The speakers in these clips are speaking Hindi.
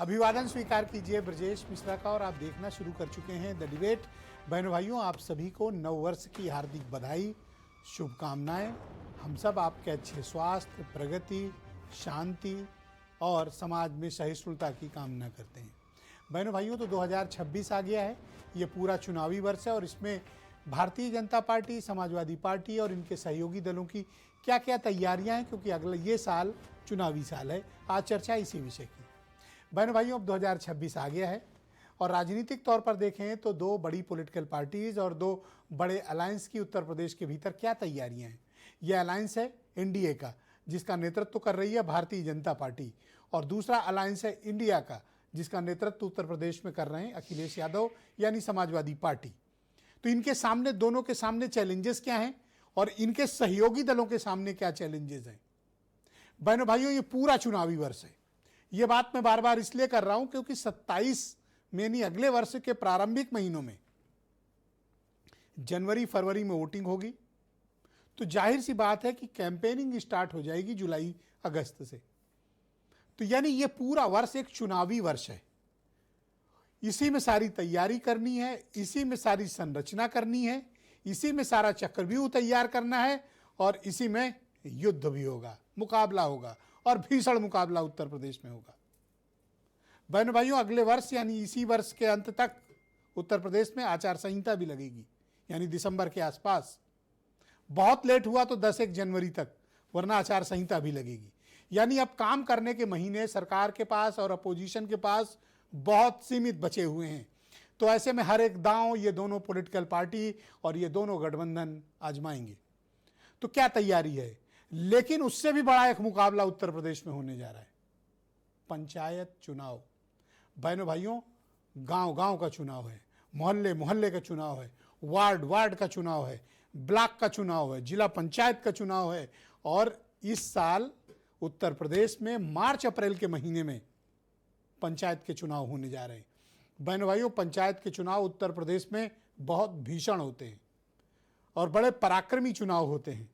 अभिवादन स्वीकार कीजिए ब्रजेश मिश्रा का और आप देखना शुरू कर चुके हैं द डिबेट। बहनों भाइयों, आप सभी को नव वर्ष की हार्दिक बधाई, शुभकामनाएं। हम सब आपके अच्छे स्वास्थ्य, प्रगति, शांति और समाज में सहिष्णुता की कामना करते हैं। बहनों भाइयों, तो 2026 आ गया है। ये पूरा चुनावी वर्ष है और इसमें भारतीय जनता पार्टी, समाजवादी पार्टी और इनके सहयोगी दलों की क्या क्या तैयारियां हैं, क्योंकि अगला ये साल चुनावी साल है। आज चर्चा इसी विषय की। बहनों भाइयों, अब 2026 आ गया है और राजनीतिक तौर पर देखें तो दो बड़ी पॉलिटिकल पार्टीज और दो बड़े अलायंस की उत्तर प्रदेश के भीतर क्या तैयारियां हैं। यह अलायंस है एनडीए का, जिसका नेतृत्व कर रही है भारतीय जनता पार्टी, और दूसरा अलायंस है इंडिया का, जिसका नेतृत्व उत्तर प्रदेश में कर रहे हैं अखिलेश यादव यानी समाजवादी पार्टी। तो इनके सामने, दोनों के सामने चैलेंजेस क्या हैं और इनके सहयोगी दलों के सामने क्या चैलेंजेस हैं। बहनों भाइयों, ये पूरा चुनावी वर्ष है। ये बात मैं बार बार इसलिए कर रहा हूं क्योंकि 27 में यानी अगले वर्ष के प्रारंभिक महीनों में, जनवरी फरवरी में वोटिंग होगी। तो जाहिर सी बात है कि कैंपेनिंग स्टार्ट हो जाएगी जुलाई अगस्त से। तो यानी ये पूरा वर्ष एक चुनावी वर्ष है। इसी में सारी तैयारी करनी है, इसी में सारी संरचना करनी है, इसी में सारा चक्रव्यूह तैयार करना है और इसी में युद्ध भी होगा, मुकाबला होगा और भीषण मुकाबला उत्तर प्रदेश में होगा। बहनों भाइयों, अगले वर्ष यानी इसी वर्ष के अंत तक उत्तर प्रदेश में आचार संहिता भी लगेगी, यानी दिसंबर के आसपास। बहुत लेट हुआ तो 10-1 जनवरी तक, वरना आचार संहिता भी लगेगी। यानी अब काम करने के महीने सरकार के पास और अपोजिशन के पास बहुत सीमित बचे हुए हैं। तो ऐसे में हर एक दांव ये दोनों पॉलिटिकल पार्टी और ये दोनों गठबंधन आजमाएंगे। तो क्या तैयारी है? लेकिन उससे भी बड़ा एक मुकाबला उत्तर प्रदेश में होने जा रहा है, पंचायत चुनाव। बहनों भाइयों, गांव गांव का चुनाव है, मोहल्ले मोहल्ले का चुनाव है, वार्ड वार्ड का चुनाव है, ब्लॉक का चुनाव है, जिला पंचायत का चुनाव है। और इस साल उत्तर प्रदेश में मार्च अप्रैल के महीने में पंचायत के चुनाव होने जा रहे हैं। बहनों भाइयों, पंचायत के चुनाव उत्तर प्रदेश में बहुत भीषण होते हैं और बड़े पराक्रमी चुनाव होते हैं।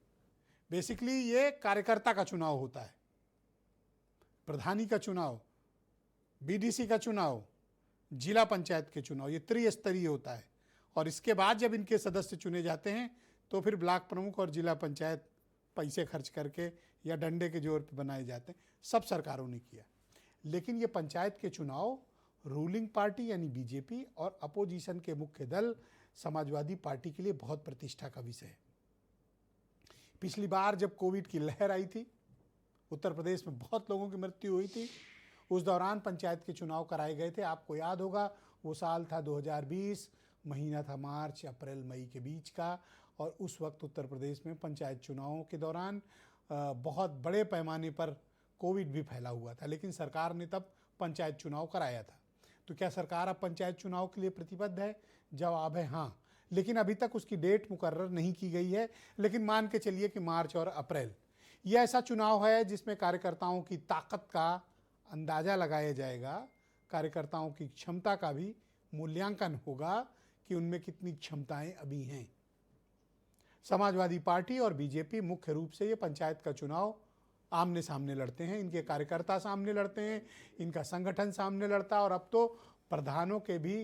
बेसिकली ये कार्यकर्ता का चुनाव होता है, प्रधानी का चुनाव, बीडीसी का चुनाव, जिला पंचायत के चुनाव, ये त्रिस्तरीय होता है। और इसके बाद जब इनके सदस्य चुने जाते हैं तो फिर ब्लॉक प्रमुख और जिला पंचायत पैसे खर्च करके या डंडे के जोर पर बनाए जाते हैं। सब सरकारों ने किया। लेकिन ये पंचायत के चुनाव रूलिंग पार्टी यानी बीजेपी और अपोजिशन के मुख्य दल समाजवादी पार्टी के लिए बहुत प्रतिष्ठा का विषय है। पिछली बार जब कोविड की लहर आई थी, उत्तर प्रदेश में बहुत लोगों की मृत्यु हुई थी। उस दौरान पंचायत के चुनाव कराए गए थे। आपको याद होगा, वो साल था 2020, महीना था मार्च अप्रैल मई के बीच का। और उस वक्त उत्तर प्रदेश में पंचायत चुनावों के दौरान बहुत बड़े पैमाने पर कोविड भी फैला हुआ था, लेकिन सरकार ने तब पंचायत चुनाव कराया था। तो क्या सरकार अब पंचायत चुनाव के लिए प्रतिबद्ध है? जवाब है हाँ, लेकिन अभी तक उसकी डेट मुकर्रर नहीं की गई है। लेकिन मान के चलिए कि मार्च और अप्रैल यह ऐसा चुनाव है जिसमें कार्यकर्ताओं की ताकत का अंदाज़ा लगाया जाएगा, कार्यकर्ताओं की क्षमता का भी मूल्यांकन होगा कि उनमें कितनी क्षमताएं अभी हैं। समाजवादी पार्टी और बीजेपी मुख्य रूप से ये पंचायत का चुनाव आमने सामने लड़ते हैं। इनके कार्यकर्ता सामने लड़ते हैं, इनका संगठन सामने लड़ता है और अब तो प्रधानों के भी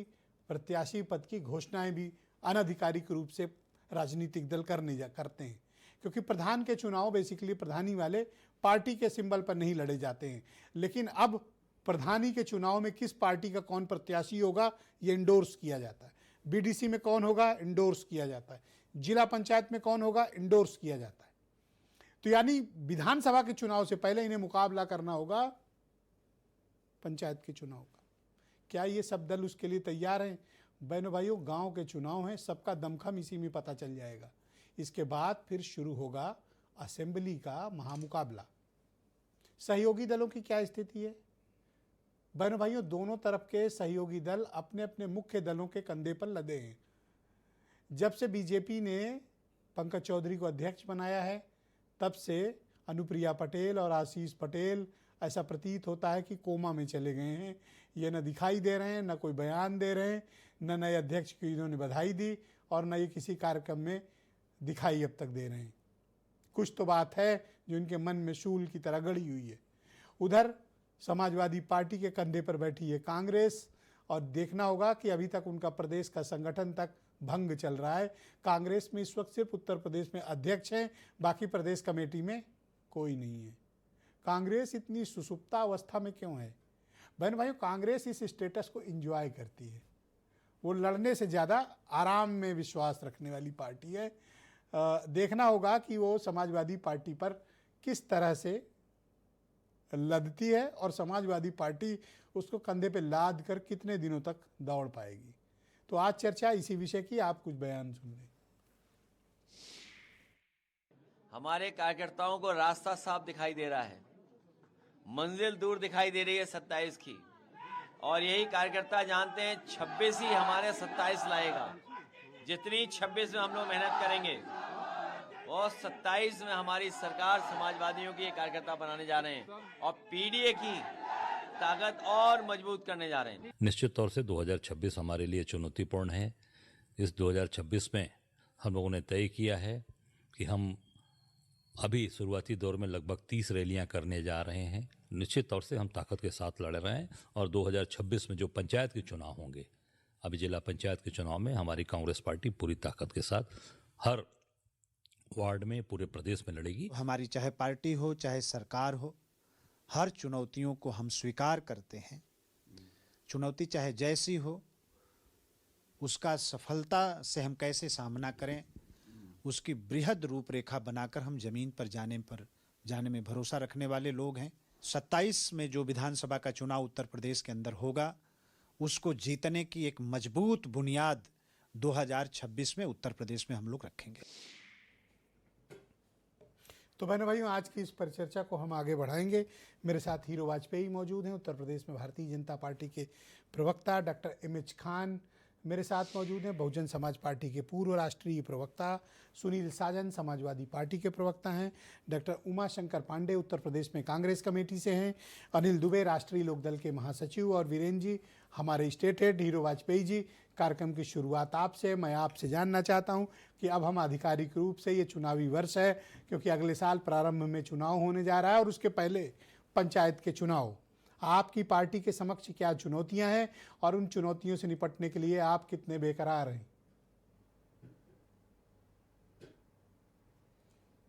प्रत्याशी पद की घोषणाएं भी अनधिकारिक रूप से राजनीतिक दल करते हैं। क्योंकि प्रधान के चुनाव बेसिकली प्रधानी वाले पार्टी के सिंबल पर नहीं लड़े जाते हैं। लेकिन अब प्रधानी के चुनाव में किस पार्टी का कौन प्रत्याशी होगा ये इंडोर्स किया जाता है। बीडीसी में कौन होगा इंडोर्स किया जाता है, जिला पंचायत में कौन होगा इंडोर्स किया जाता है। तो यानी विधानसभा के चुनाव से पहले इन्हें मुकाबला करना होगा पंचायत के चुनाव का। क्या ये सब दल उसके लिए तैयार हैं? बहनों भाइयों, गांव के चुनाव हैं, सबका दमखम इसी में पता चल जाएगा। इसके बाद फिर शुरू होगा असेंबली का महामुकाबला। सहयोगी दलों की क्या स्थिति है? बहनों भाइयों, दोनों तरफ के सहयोगी दल अपने अपने मुख्य दलों के कंधे पर लदे हैं। जब से बीजेपी ने पंकज चौधरी को अध्यक्ष बनाया है, तब से अनुप्रिया पटेल और आशीष पटेल ऐसा प्रतीत होता है कि कोमा में चले गए हैं। ये न दिखाई दे रहे हैं, न कोई बयान दे रहे हैं, न नए अध्यक्ष की इन्होंने बधाई दी और न ये किसी कार्यक्रम में दिखाई अब तक दे रहे हैं। कुछ तो बात है जो इनके मन में शूल की तरह गड़ी हुई है। उधर समाजवादी पार्टी के कंधे पर बैठी है कांग्रेस, और देखना होगा कि अभी तक उनका प्रदेश का संगठन तक भंग चल रहा है। कांग्रेस में इस वक्त सिर्फ उत्तर प्रदेश में अध्यक्ष हैं, बाकी प्रदेश कमेटी में कोई नहीं है। कांग्रेस इतनी सुसुप्ता अवस्था में क्यों है? बहन भाइयों, कांग्रेस इस स्टेटस को एंजॉय करती है। वो लड़ने से ज़्यादा आराम में विश्वास रखने वाली पार्टी है। देखना होगा कि वो समाजवादी पार्टी पर किस तरह से लदती है और समाजवादी पार्टी उसको कंधे पे लाद कर कितने दिनों तक दौड़ पाएगी। तो आज चर्चा इसी विषय की, आप कुछ बयान सुन लें। हमारे कार्यकर्ताओं को रास्ता साफ दिखाई दे रहा है, मंजिल दूर दिखाई दे रही है 27 की, और यही कार्यकर्ता जानते हैं 26 ही हमारे 27 लाएगा। जितनी 26 में हम लोग मेहनत करेंगे और 27 में हमारी सरकार समाजवादियों की कार्यकर्ता बनाने जा रहे हैं और पीडीए की ताकत और मजबूत करने जा रहे हैं। निश्चित तौर से 2026 हमारे लिए चुनौतीपूर्ण है। इस 2026 में हम लोगों ने तय किया है कि हम अभी शुरुआती दौर में लगभग 30 रैलियां करने जा रहे हैं। निश्चित तौर से हम ताकत के साथ लड़ रहे हैं और 2026 में जो पंचायत के चुनाव होंगे, अभी जिला पंचायत के चुनाव में हमारी कांग्रेस पार्टी पूरी ताकत के साथ हर वार्ड में, पूरे प्रदेश में लड़ेगी। हमारी चाहे पार्टी हो चाहे सरकार हो, हर चुनौतियों को हम स्वीकार करते हैं। चुनौती चाहे जैसी हो, उसका सफलता से हम कैसे सामना करें, उसकी बृहद रूपरेखा बनाकर हम जमीन पर जाने में भरोसा रखने वाले लोग हैं। 27 में जो विधानसभा का चुनाव उत्तर प्रदेश के अंदर होगा, उसको जीतने की एक मजबूत बुनियाद 2026 में उत्तर प्रदेश में हम लोग रखेंगे। तो बहनों भाइयों, आज की इस परिचर्चा को हम आगे बढ़ाएंगे। मेरे साथ हीरो वाजपेयी मौजूद हैं, उत्तर प्रदेश में भारतीय जनता पार्टी के प्रवक्ता। डॉक्टर एमएच खान मेरे साथ मौजूद हैं, बहुजन समाज पार्टी के पूर्व राष्ट्रीय प्रवक्ता। सुनील साजन समाजवादी पार्टी के प्रवक्ता हैं। डॉक्टर उमा शंकर पांडे उत्तर प्रदेश में कांग्रेस कमेटी से हैं। अनिल दुबे राष्ट्रीय लोकदल के महासचिव, और वीरेंद्र जी हमारे state head. Hero Vajpayee ji, कार्यक्रम की शुरुआत आपसे। मैं आपसे जानना चाहता हूं कि अब हम आधिकारिक रूप से, ये चुनावी वर्ष है क्योंकि अगले साल प्रारंभ में चुनाव होने जा रहा है और उसके पहले पंचायत के चुनाव, आपकी पार्टी के समक्ष क्या चुनौतियां हैं और उन चुनौतियों से निपटने के लिए आप कितने बेकरार हैं?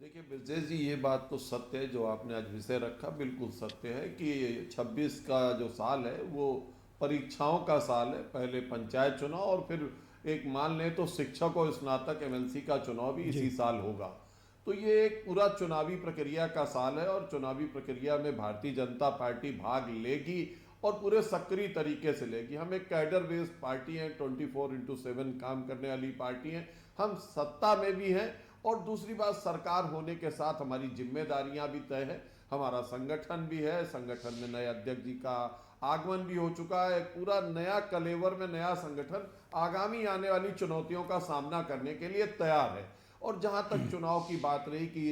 देखिए ब्रजेश जी, ये बात तो सत्य है जो आपने आज विषय रखा, बिल्कुल सत्य है कि 26 का जो साल है वो परीक्षाओं का साल है। पहले पंचायत चुनाव और फिर एक मान लें तो शिक्षक और स्नातक एमएलसी का चुनाव भी इसी साल होगा। तो ये एक पूरा चुनावी प्रक्रिया का साल है और चुनावी प्रक्रिया में भारतीय जनता पार्टी भाग लेगी और पूरे सक्रिय तरीके से लेगी। हम एक कैडर बेस्ड पार्टी हैं, 24/7 काम करने वाली पार्टी हैं। हम सत्ता में भी हैं और दूसरी बात, सरकार होने के साथ हमारी जिम्मेदारियां भी तय है। हमारा संगठन भी है, संगठन में नए अध्यक्ष जी का आगमन भी हो चुका है। पूरा नया कलेवर में नया संगठन आगामी आने वाली चुनौतियों का सामना करने के लिए तैयार है। और जहां तक चुनाव की बात रही कि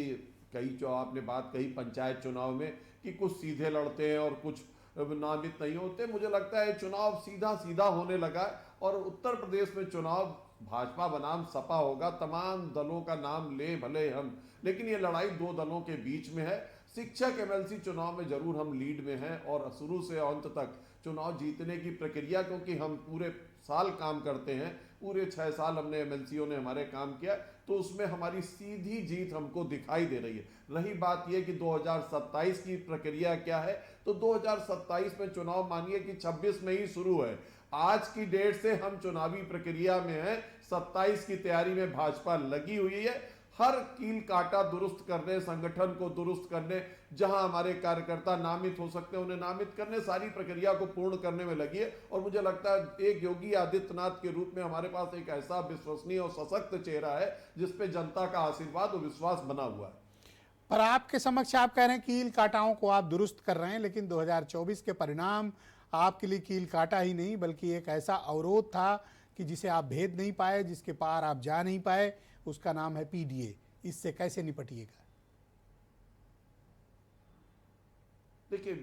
कई जो आपने बात कही पंचायत चुनाव में कि कुछ सीधे लड़ते हैं और कुछ नामित नहीं होते, मुझे लगता है चुनाव सीधा सीधा होने लगा है और उत्तर प्रदेश में चुनाव भाजपा बनाम सपा होगा। तमाम दलों का नाम ले भले हम, लेकिन ये लड़ाई दो दलों के बीच में है। शिक्षक एमएलसी चुनाव में जरूर हम लीड में हैं और शुरू से अंत तक चुनाव जीतने की प्रक्रिया, क्योंकि हम पूरे साल काम करते हैं, पूरे 6 साल हमने एमएलसीओ ने हमारे काम किया, तो उसमें हमारी सीधी जीत हमको दिखाई दे रही है। रही बात यह कि 2027 की प्रक्रिया क्या है, तो 2027 में चुनाव मानिए कि 26 में ही शुरू है। आज की डेट से हम चुनावी प्रक्रिया में हैं, 27 की तैयारी में भाजपा लगी हुई है। हर कील काटा दुरुस्त करने, संगठन को दुरुस्त करने, जहां हमारे कार्यकर्ता नामित हो सकते हैं उन्हें नामित करने, सारी प्रक्रिया को पूर्ण करने में लगी है। और मुझे लगता है एक योगी आदित्यनाथ के रूप में हमारे पास एक ऐसा विश्वसनीय और सशक्त चेहरा है जिसपे जनता का आशीर्वाद और विश्वास बना हुआ है। पर आपके समक्ष आप कह रहे हैं कील काटाओं को आप दुरुस्त कर रहे हैं, लेकिन 2024 के परिणाम आपके लिए कील काटा ही नहीं बल्कि एक ऐसा अवरोध था कि जिसे आप भेद नहीं पाए, जिसके पार आप जा नहीं पाए, उसका नाम है पीडीए। इससे कैसे निपटिएगा? देखिए,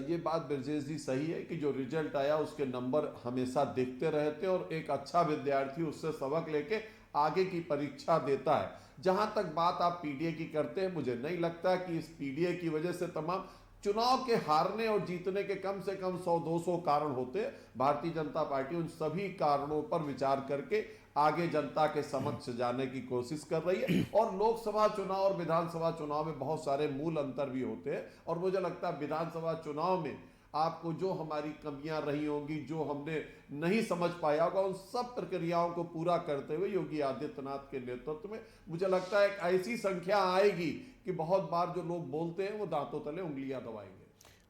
ये बात ब्रजेश जी सही है कि जो रिजल्ट आया उसके नंबर हमेशा दिखते रहते हैं और एक अच्छा विद्यार्थी उससे सबक लेके आगे की परीक्षा देता है। जहां तक बात आप पीडीए की करते हैं, मुझे नहीं लगता कि इस पीडीए की वजह से तमाम चुनाव के हारने और जीतने के कम से कम 100-200 कारण होते हैं। भारतीय जनता पार्टी उन सभी कारणों पर विचार करके आगे जनता के समक्ष जाने की कोशिश कर रही है। और लोकसभा चुनाव और विधानसभा चुनाव में बहुत सारे मूल अंतर भी होते हैं, और मुझे लगता है विधानसभा चुनाव में आपको जो हमारी कमियां रही होंगी, जो हमने नहीं समझ पाया होगा, उन सब प्रक्रियाओं को पूरा करते हुए योगी आदित्यनाथ के नेतृत्व में मुझे लगता है एक ऐसी संख्या आएगी कि बहुत बार जो लोग बोलते हैं वो दांतों तले उंगलियां दबाएंगे।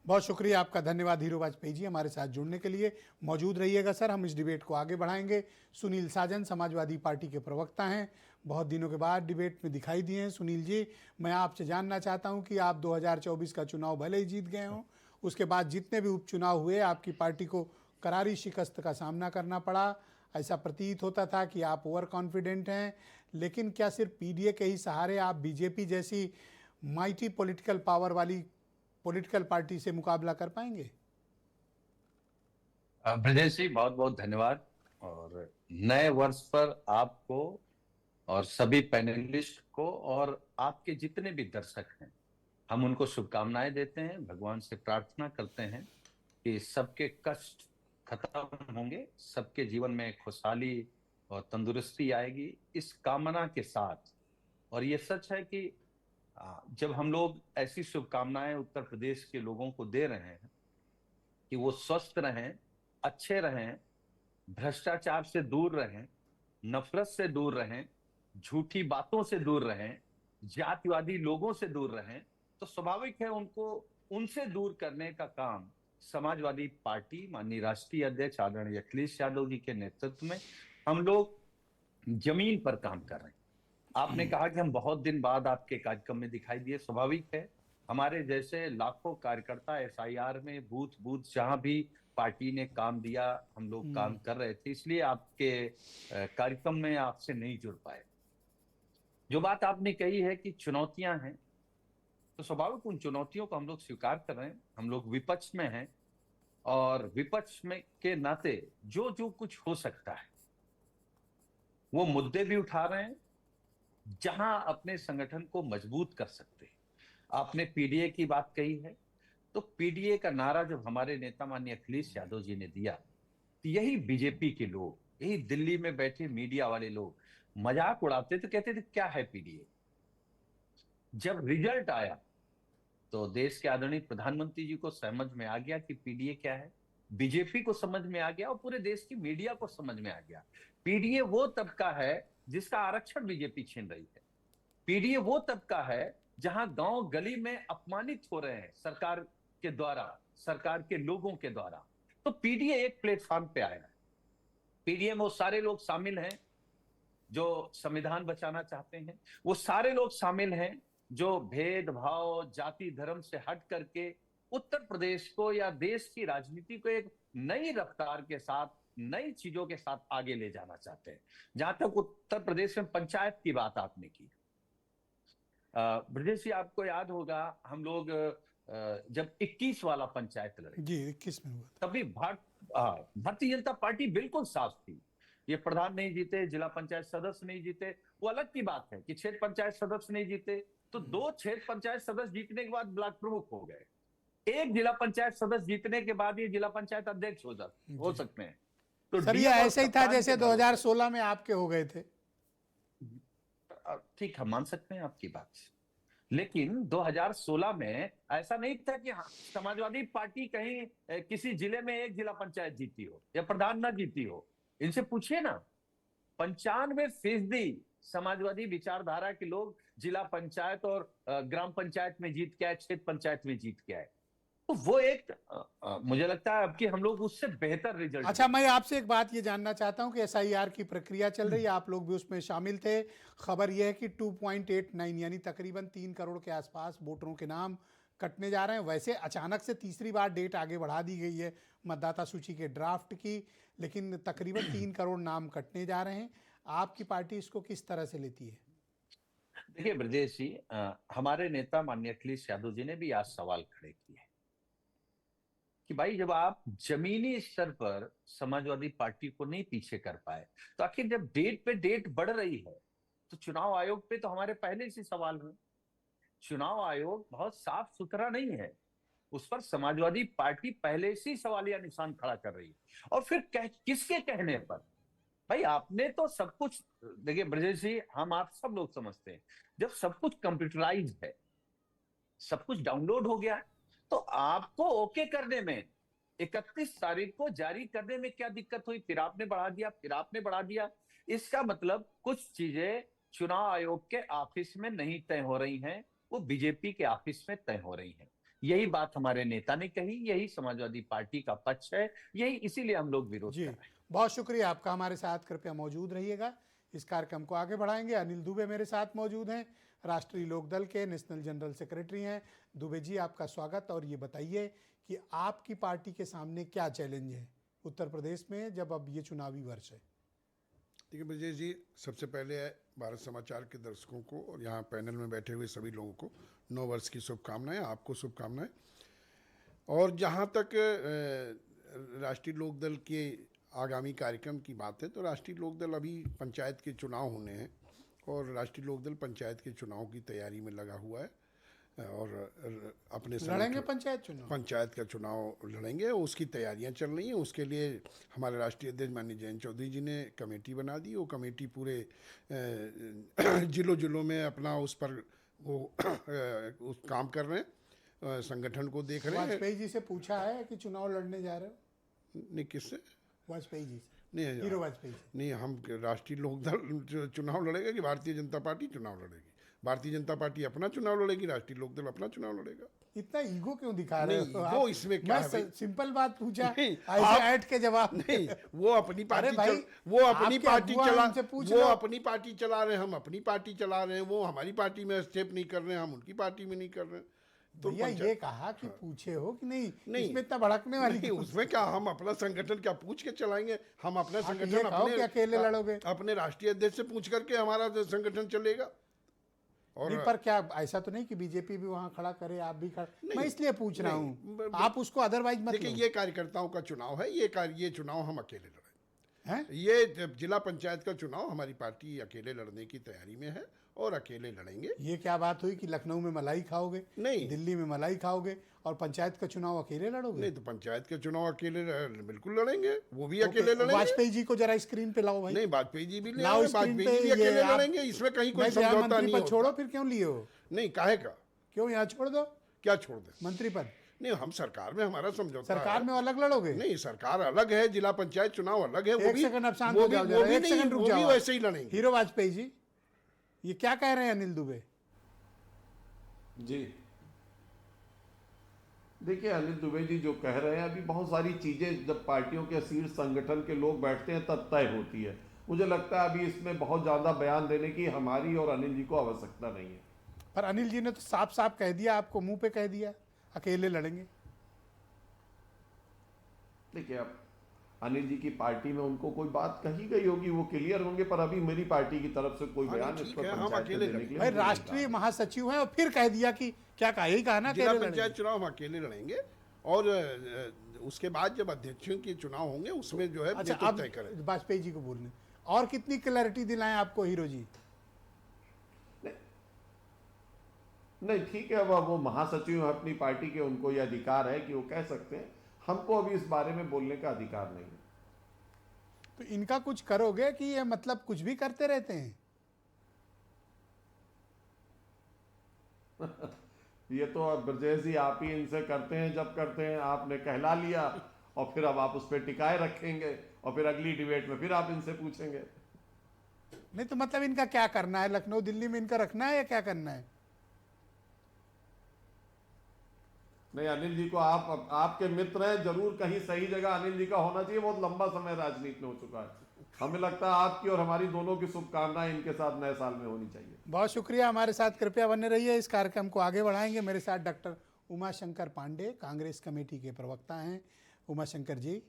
बहुत शुक्रिया आपका, धन्यवाद हीरो वाजपेयी जी हमारे साथ जुड़ने के लिए। मौजूद रहिएगा सर, हम इस डिबेट को आगे बढ़ाएंगे। सुनील साजन समाजवादी पार्टी के प्रवक्ता हैं, बहुत दिनों के बाद डिबेट में दिखाई दिए हैं। सुनील जी, मैं आपसे जानना चाहता हूं कि आप 2024 का चुनाव भले ही जीत गए हों, उसके बाद जितने भी उपचुनाव हुए आपकी पार्टी को करारी शिकस्त का सामना करना पड़ा। ऐसा प्रतीत होता था कि आप ओवर कॉन्फिडेंट हैं, लेकिन क्या सिर्फ पीडीए के ही सहारे आप बीजेपी जैसी माइटी पॉलिटिकल पावर वाली पॉलिटिकल पार्टी से मुकाबला कर पाएंगे? ब्रजेश जी, बहुत बहुत धन्यवाद। और नए वर्ष पर आपको और सभी पैनलिस्ट को और आपके जितने भी दर्शक हैं, हम उनको शुभकामनाएं देते हैं। भगवान से प्रार्थना करते हैं कि सबके कष्ट खत्म होंगे, सबके जीवन में खुशहाली और तंदुरुस्ती आएगी, इस कामना के साथ। और ये सच है कि जब हम लोग ऐसी शुभकामनाएं उत्तर प्रदेश के लोगों को दे रहे हैं कि वो स्वस्थ रहें, अच्छे रहें, भ्रष्टाचार से दूर रहें, नफरत से दूर रहें, झूठी बातों से दूर रहें, जातिवादी लोगों से दूर रहें, तो स्वाभाविक है उनको उनसे दूर करने का काम समाजवादी पार्टी माननीय राष्ट्रीय अध्यक्ष आदरणीय अखिलेश यादव जी के नेतृत्व में हम लोग जमीन पर काम कर रहे हैं। आपने कहा कि हम बहुत दिन बाद आपके कार्यक्रम में दिखाई दिए, स्वाभाविक है। हमारे जैसे लाखों कार्यकर्ता एसआईआर में बूथ बूथ जहां भी पार्टी ने काम दिया हम लोग काम कर रहे थे, इसलिए आपके कार्यक्रम में आपसे नहीं जुड़ पाए। जो बात आपने कही है कि चुनौतियां हैं, तो स्वाभाविक उन चुनौतियों को हम लोग स्वीकार कर रहे हैं। हम लोग विपक्ष में हैं और विपक्ष में के नाते जो जो कुछ हो सकता है वो मुद्दे भी उठा रहे हैं जहां अपने संगठन को मजबूत कर सकते हैं। आपने पीडीए की बात कही है, तो पीडीए का नारा जब हमारे नेता माननीय अखिलेश यादव जी ने दिया, तो यही बीजेपी के लोग, यही दिल्ली में बैठे मीडिया वाले लोग मजाक उड़ाते थे, कहते थे क्या है पीडीए। जब रिजल्ट आया तो देश के आदरणीय प्रधानमंत्री जी को समझ में आ गया कि पीडीए क्या है, बीजेपी को समझ में आ गया और पूरे देश की मीडिया को समझ में आ गया। पीडीए वो तबका है जिसका आरक्षण बीजेपी छीन रही है। पीडीए वो तबका है जहां गांव गली में अपमानित हो रहे हैं सरकार के द्वारा, सरकार के लोगों के द्वारा। तो पीडीए एक प्लेटफॉर्म पे आया है। पीडीए में वो सारे लोग शामिल हैं जो संविधान बचाना चाहते हैं, वो सारे लोग शामिल हैं जो भेदभाव जाति धर्म से हट करके उत्तर प्रदेश को या देश की राजनीति को एक नई रफ्तार के साथ, नई चीजों के साथ आगे ले जाना चाहते हैं। जहां तक उत्तर प्रदेश में पंचायत की बात आपने की, ब्रजेश जी आपको याद होगा हम लोग जब 21 वाला पंचायत लड़े जी, 21 में हुआ तभी भारतीय जनता पार्टी बिल्कुल साफ थी। ये प्रधान नहीं जीते, जिला पंचायत सदस्य नहीं जीते, वो अलग की बात है कि क्षेत्र पंचायत सदस्य नहीं जीते, तो 2 क्षेत्र पंचायत सदस्य जीतने के बाद ब्लॉक प्रमुख हो गए। एक जिला पंचायत सदस्य जीतने के बाद ये जिला पंचायत अध्यक्ष हो सकते हैं। तो सर ये ऐसे ही था जैसे 2016 में आपके हो गए थे। ठीक है, मान सकते हैं आपकी बात, लेकिन 2016 में ऐसा नहीं था कि समाजवादी पार्टी कहीं किसी जिले में एक जिला पंचायत जीती हो या प्रधान ना जीती हो। इनसे पूछिए ना, 95% समाजवादी विचारधारा के लोग जिला पंचायत और ग्राम पंचायत में जीत के आए, क्षेत्र पंचायत में जीत के आए। तो वो एक मुझे लगता है अब कि हम लोग उससे बेहतर रिजल्ट। अच्छा, मैं आपसे एक बात ये जानना चाहता हूं कि एसआईआर की प्रक्रिया चल रही है, आप लोग भी उसमें शामिल थे। खबर यह है कि 2.89 यानी तकरीबन 3 करोड़ के आसपास वोटरों के नाम कटने जा रहे हैं। वैसे अचानक से तीसरी बार डेट आगे बढ़ा दी गई है मतदाता सूची के ड्राफ्ट की, लेकिन तकरीबन 3 करोड़ नाम कटने जा रहे हैं। आपकी पार्टी इसको किस तरह से लेती है? देखिए ब्रजेश जी, हमारे नेता माननीय अखिलेश यादव जी ने भी आज सवाल खड़े किए कि भाई जब आप जमीनी स्तर पर समाजवादी पार्टी को नहीं पीछे कर पाए, तो आखिर जब डेट पे डेट बढ़ रही है तो चुनाव आयोग पे तो हमारे पहले से सवाल हुए। चुनाव आयोग बहुत साफ सुथरा नहीं है, उस पर समाजवादी पार्टी पहले से ही सवालिया निशान खड़ा कर रही है। और फिर किसके कहने पर? भाई आपने तो सब कुछ, देखिए ब्रजेश जी, हम आप सब लोग समझते हैं जब सब कुछ कंप्यूटराइज है, सब कुछ डाउनलोड हो गया, तो आपको ओके करने में 31 तारीख को जारी करने में क्या दिक्कत हुई? फिर आपने बढ़ा दिया, फिर आपने बढ़ा दिया। इसका मतलब कुछ चीजें चुनाव आयोग के ऑफिस में नहीं तय हो रही हैं, वो बीजेपी के ऑफिस में तय हो रही हैं। यही बात हमारे नेता ने कही, यही समाजवादी पार्टी का पक्ष है, यही इसीलिए हम लोग विरोध जी, कर रहे हैं। बहुत शुक्रिया आपका, हमारे साथ कृपया मौजूद रहिएगा। इस कार्यक्रम को आगे बढ़ाएंगे। अनिल दुबे मेरे साथ मौजूद हैं, राष्ट्रीय लोकदल के नेशनल जनरल सेक्रेटरी हैं। दुबे जी, आपका स्वागत। और ये बताइए कि आपकी पार्टी के सामने क्या चैलेंज है उत्तर प्रदेश में, जब अब ये चुनावी वर्ष है? देखिए ब्रजेश जी, सबसे पहले भारत समाचार के दर्शकों को और यहाँ पैनल में बैठे हुए सभी लोगों को नव वर्ष की शुभकामनाएं, आपको शुभकामनाएं। और जहाँ तक राष्ट्रीय लोकदल के आगामी कार्यक्रम की बात है, तो राष्ट्रीय लोकदल अभी पंचायत के चुनाव होने हैं और राष्ट्रीय लोकदल पंचायत के चुनाव की तैयारी में लगा हुआ है और अपने लड़ेंगे पंचायत चुनाव? पंचायत का चुनाव लड़ेंगे, उसकी तैयारियां चल रही हैं। उसके लिए हमारे राष्ट्रीय अध्यक्ष माननीय जयंत चौधरी जी ने कमेटी बना दी। वो कमेटी पूरे जिलों में अपना उस पर वो उस काम कर रहे हैं, संगठन को देख रहे हैं। वाजपेयी जी से पूछा है कि चुनाव लड़ने जा रहे हो? नहीं, किससे? वाजपेयी जी से? नहीं, हीरो वाजपेयी से? नहीं, हम राष्ट्रीय लोकदल चुनाव लड़ेगा कि भारतीय जनता पार्टी चुनाव लड़ेगी? भारतीय जनता पार्टी अपना चुनाव लड़ेगी, राष्ट्रीय लोकदल अपना चुनाव लड़ेगा। इतना ईगो क्यों दिखा रहे हो? नहीं, वो इसमें क्या है भाई? सिंपल बात पूछा, नहीं, ऐसे ऐड के जवाब नहीं, वो अपनी पार्टी भाई, वो अपनी आपके पार्टी अगुआ चला, उनसे पूछ वो लो। अपनी पार्टी चला रहे हैं, हम अपनी पार्टी चला रहे हैं। वो हमारी पार्टी में स्टेप नहीं कर रहे हैं, हम उनकी पार्टी में नहीं कर रहे हैं। तो भैया ये कहा कि पूछे हो कि नहीं, नहीं, इसमें इतना भड़कने वाली नहीं, क्यों? उसमें क्या हम अपना संगठन क्या पूछ के चलाएंगे? हम अपना हाँ, तो ये संगठन कहो कि अकेले लड़ोगे? अपने राष्ट्रीय अध्यक्ष से पूछ करके हमारा संगठन चलेगा। और नहीं, पर क्या ऐसा तो नहीं कि बीजेपी भी वहां खड़ा करे, आप भी खड़ा? नहीं, मैं इसलिए पूछ रहा नहीं, हूँ, आप उसको अदरवाइज मत देखिए, लो। ये कार्यकर्ताओं का चुनाव है, ये चुनाव हम अकेले लड़ेंगे। हैं? ये जिला पंचायत का चुनाव हमारी पार्टी अकेले लड़ने की तैयारी में है और अकेले लड़ेंगे। ये क्या बात हुई कि लखनऊ में मलाई खाओगे, नहीं, दिल्ली में मलाई खाओगे और पंचायत का चुनाव अकेले लड़ोगे? नहीं, तो पंचायत के चुनाव अकेले बिल्कुल लड़ेंगे, वो भी अकेले लड़ेंगे। वाजपेयी जी को जरा स्क्रीन पे लाओ भाई। नहीं, वाजपेयी जी भी ले लाओ आए, स्क्रीन वाजपेयी पे। जी भी ये अकेले आप- लड़ेंगे, इसमें कहीं कोई मैं गया समझौता मंत्री नहीं पद होता। छोड़ो, फिर क्यों लिए हो? नहीं, काहे का? क्यों यहाँ छोड़ दो क्या छोड़ दे? मंत्री पद? नहीं, हम सरकार में हमारा समझौता सरकार है। में अलग लड़ोगे? नहीं, सरकार अलग है, जिला पंचायत चुनाव अलग है। वो एक भी सेकंड आप शांत वो हो भी जाओ वो जरा, भी एक नहीं, सेकंड रुक वो भी जाओ। वैसे ही लड़ेंगे। हीरो वाजपेयी जी, ये क्या कह रहे हैं अनिल दुबे? जी, देखिए अनिल दुबे जी जो कह रहे हैं, अभी बहुत सारी चीजें जब पार्टियों के शीर्ष संगठन के लोग बैठते हैं तब तय होती है। मुझे लगता है अभी इसमें बहुत ज्यादा बयान देने की हमारी और अनिल जी को आवश्यकता नहीं है। पर अनिल जी ने तो साफ साफ कह दिया, आपको मुंह पे कह दिया अकेले लड़ेंगे। देखिए, अब अनिल जी की पार्टी में उनको कोई बात कही गई होगी, वो क्लियर होंगे, पर अभी मेरी पार्टी की तरफ से कोई हाँ, बयान ठीक इस पर है, हम पंचायत में अकेले देने के लिए भाई नहीं राष्ट्रीय मिला। महासचिव हैं और फिर कह दिया कि क्या कहा, यही कहा ना जिला अकेले पंचायत लड़ेंगे। चुनाव हम अकेले लड़ेंगे और उसके बाद जब अध्यक्षों के चुनाव होंगे उसमें जो है अच्छा, नेतृत्व अब तय करेंगे। वाजपेयी जी को बोलने और कितनी क्लैरिटी दिलाएं आपको हीरो जी? नहीं, ठीक है, अब वो महासचिव हैं अपनी पार्टी के, उनको ये अधिकार है कि वो कह सकते हैं। हमको अभी इस बारे में बोलने का अधिकार नहीं है। तो इनका कुछ करोगे कि ये मतलब कुछ भी करते रहते हैं? ये तो अब ब्रजेश जी आप ही इनसे करते हैं, जब करते हैं आपने कहला लिया और फिर अब आप उस पर टिकाए रखेंगे और फिर अगली डिबेट में फिर आप इनसे पूछेंगे। नहीं तो मतलब इनका क्या करना है? लखनऊ दिल्ली में इनका रखना है या क्या करना है? नहीं, अनिल जी को आप आपके मित्र हैं, जरूर कहीं सही जगह अनिल जी का होना चाहिए। बहुत लंबा समय राजनीति में हो चुका है। हमें लगता है आपकी और हमारी दोनों की शुभकामनाएं इनके साथ नए साल में होनी चाहिए। बहुत शुक्रिया, हमारे साथ कृपया बने रहिए। इस कार्यक्रम को आगे बढ़ाएंगे। मेरे साथ डॉक्टर उमाशंकर पांडे, कांग्रेस कमेटी के प्रवक्ता हैं। उमाशंकर जी,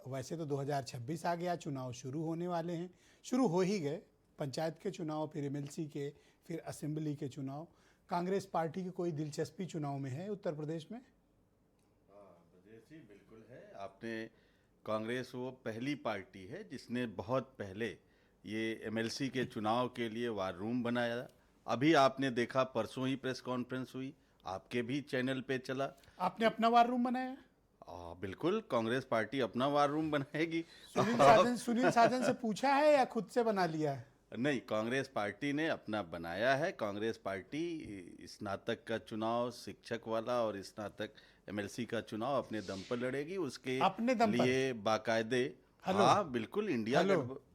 वैसे तो 2026 आ गया, चुनाव शुरू होने वाले हैं, शुरू हो ही गए। पंचायत के चुनाव, फिर एमएलसी के, फिर असेंबली के चुनाव। कांग्रेस पार्टी की कोई दिलचस्पी चुनाव में है उत्तर प्रदेश में? ब्रजेश जी, बिल्कुल है। आपने कांग्रेस वो पहली पार्टी है जिसने बहुत पहले ये एमएलसी के चुनाव के लिए वार रूम बनाया। अभी आपने देखा, परसों ही प्रेस कॉन्फ्रेंस हुई, आपके भी चैनल पे चला। आपने अपना वार रूम बनाया? बिल्कुल, कांग्रेस पार्टी अपना वार रूम बनाएगी। सुनील साजन से पूछा है या खुद से बना लिया है? नहीं, कांग्रेस पार्टी ने अपना बनाया है। कांग्रेस पार्टी स्नातक का चुनाव, शिक्षक वाला और स्नातक एमएलसी का चुनाव अपने दम पर लड़ेगी। उसके अपने दम पर? लिए बाकायदे, हाँ बिल्कुल, इंडिया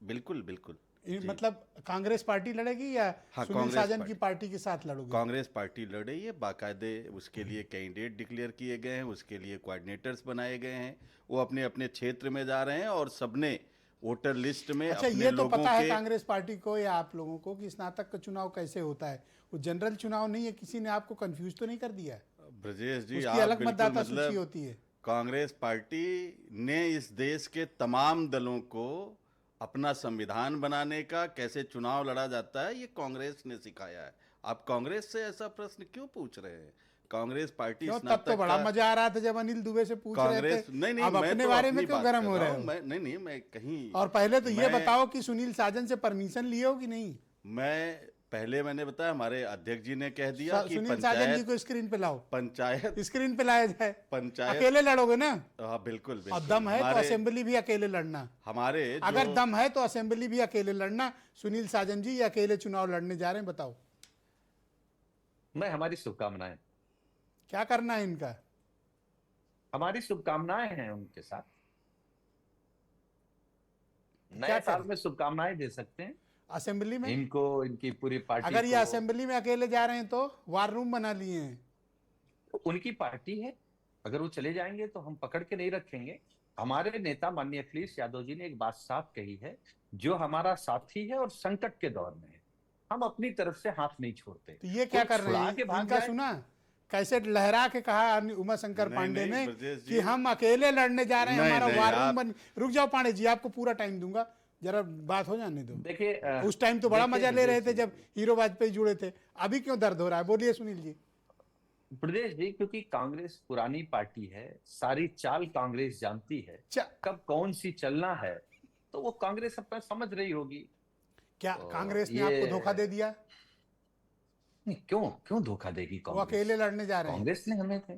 बिल्कुल बिल्कुल। मतलब कांग्रेस पार्टी लड़ेगी या हाँ, सुनील कांग्रेस साजन पार्टी। की पार्टी के साथ लड़ोगे? कांग्रेस पार्टी लड़ रही है, बाकायदे उसके लिए कैंडिडेट डिक्लेयर किए गए हैं, उसके लिए कोऑर्डिनेटर्स बनाए गए हैं, वो अपने अपने क्षेत्र में जा रहे हैं और सबने वोटर लिस्ट में अच्छा, अपने ये तो लोगों पता है के कांग्रेस पार्टी को या आप लोगों को कि स्नातक का चुनाव कैसे होता है? वो जनरल चुनाव नहीं है, किसी ने आपको कंफ्यूज तो नहीं कर दिया है? ब्रजेश जी, उसकी आप अलग बिल्कुल मतदाता सूची मतलब होती है। कांग्रेस पार्टी ने इस देश के तमाम दलों को अपना संविधान बनाने का, कैसे चुनाव लड़ा जाता है, ये कांग्रेस ने सिखाया है। आप कांग्रेस से ऐसा प्रश्न क्यों पूछ रहे हैं? कांग्रेस पार्टी क्यों, तब तो स्नातक बड़ा का मजा आ रहा था जब अनिल दुबे से पूछ रहे कांग्रेस थे। नहीं, अब मैं अपने तो बारे अपनी में क्यों बात गर्म कर हो रहा रहे हूं। हो? नहीं, मैं कहीं और पहले तो ये मैं- बताओ कि सुनील साजन से परमिशन लिए हो कि नहीं? मैंने बताया, हमारे अध्यक्ष जी ने कह दिया कि सुनील साजन जी को स्क्रीन पे लाओ, पंचायत स्क्रीन पे लाया जाए। पंचायत अकेले लड़ोगे ना? हाँ बिल्कुल और बिल्कुल। दम है तो असेंबली भी अकेले लड़ना। हमारे अगर दम है तो असेंबली भी अकेले लड़ना। सुनील साजन जी ये अकेले चुनाव लड़ने जा रहे हैं, बताओ मैं, हमारी शुभकामनाएं, क्या करना है इनका? हमारी शुभकामनाएं हैं उनके साथ। क्या नए साल करें? में शुभकामनाएं दे सकते हैं असेंबली में? इनको, इनकी पूरी पार्टी अगर ये को। असेंबली में अकेले जा रहे हैं तो वार रूम बना लिए हैं। उनकी पार्टी है, अगर वो चले जाएंगे तो हम पकड़ के नहीं रखेंगे। हमारे नेता माननीय अखिलेश यादव जी ने एक बात साफ कही है, जो हमारा साथी है और संकट के दौर में है, हम अपनी तरफ से हाथ नहीं छोड़ते। तो ये क्या कोई कर रहे छुड़ा हैं? के भाग इनका जाए। सुना कैसे लहरा के कहा उमा शंकर नहीं, पांडे नहीं, ने ब्रजेश जी। कि हम अकेले लड़ने जा रहे हैं, नहीं, हमारा नहीं, वार रूम आप- बन। रुक जाओ पांडे जी, आपको पूरा टाइम दूंगा, जरा बात हो जाने दो। देखिए, उस टाइम तो बड़ा देखिए मजा ले रहे थे ब्रजेश जब हीरो वाजपेयी जुड़े थे, अभी क्यों दर्द हो रहा है? बोलिए सुनील जी। प्रदेश जी, क्योंकि कांग्रेस पुरानी पार्टी है, सारी चाल कांग्रेस जानती है, कब कौन सी चलना है, तो वो कांग्रेस अपना समझ रही होगी। क्या तो कांग्रेस ने ये- आपको धोखा दे दिया? नहीं, क्यों धोखा देगी वो कांग्रेस? अकेले लड़ने जा रहे हैं। कांग्रेस ने हमें थे,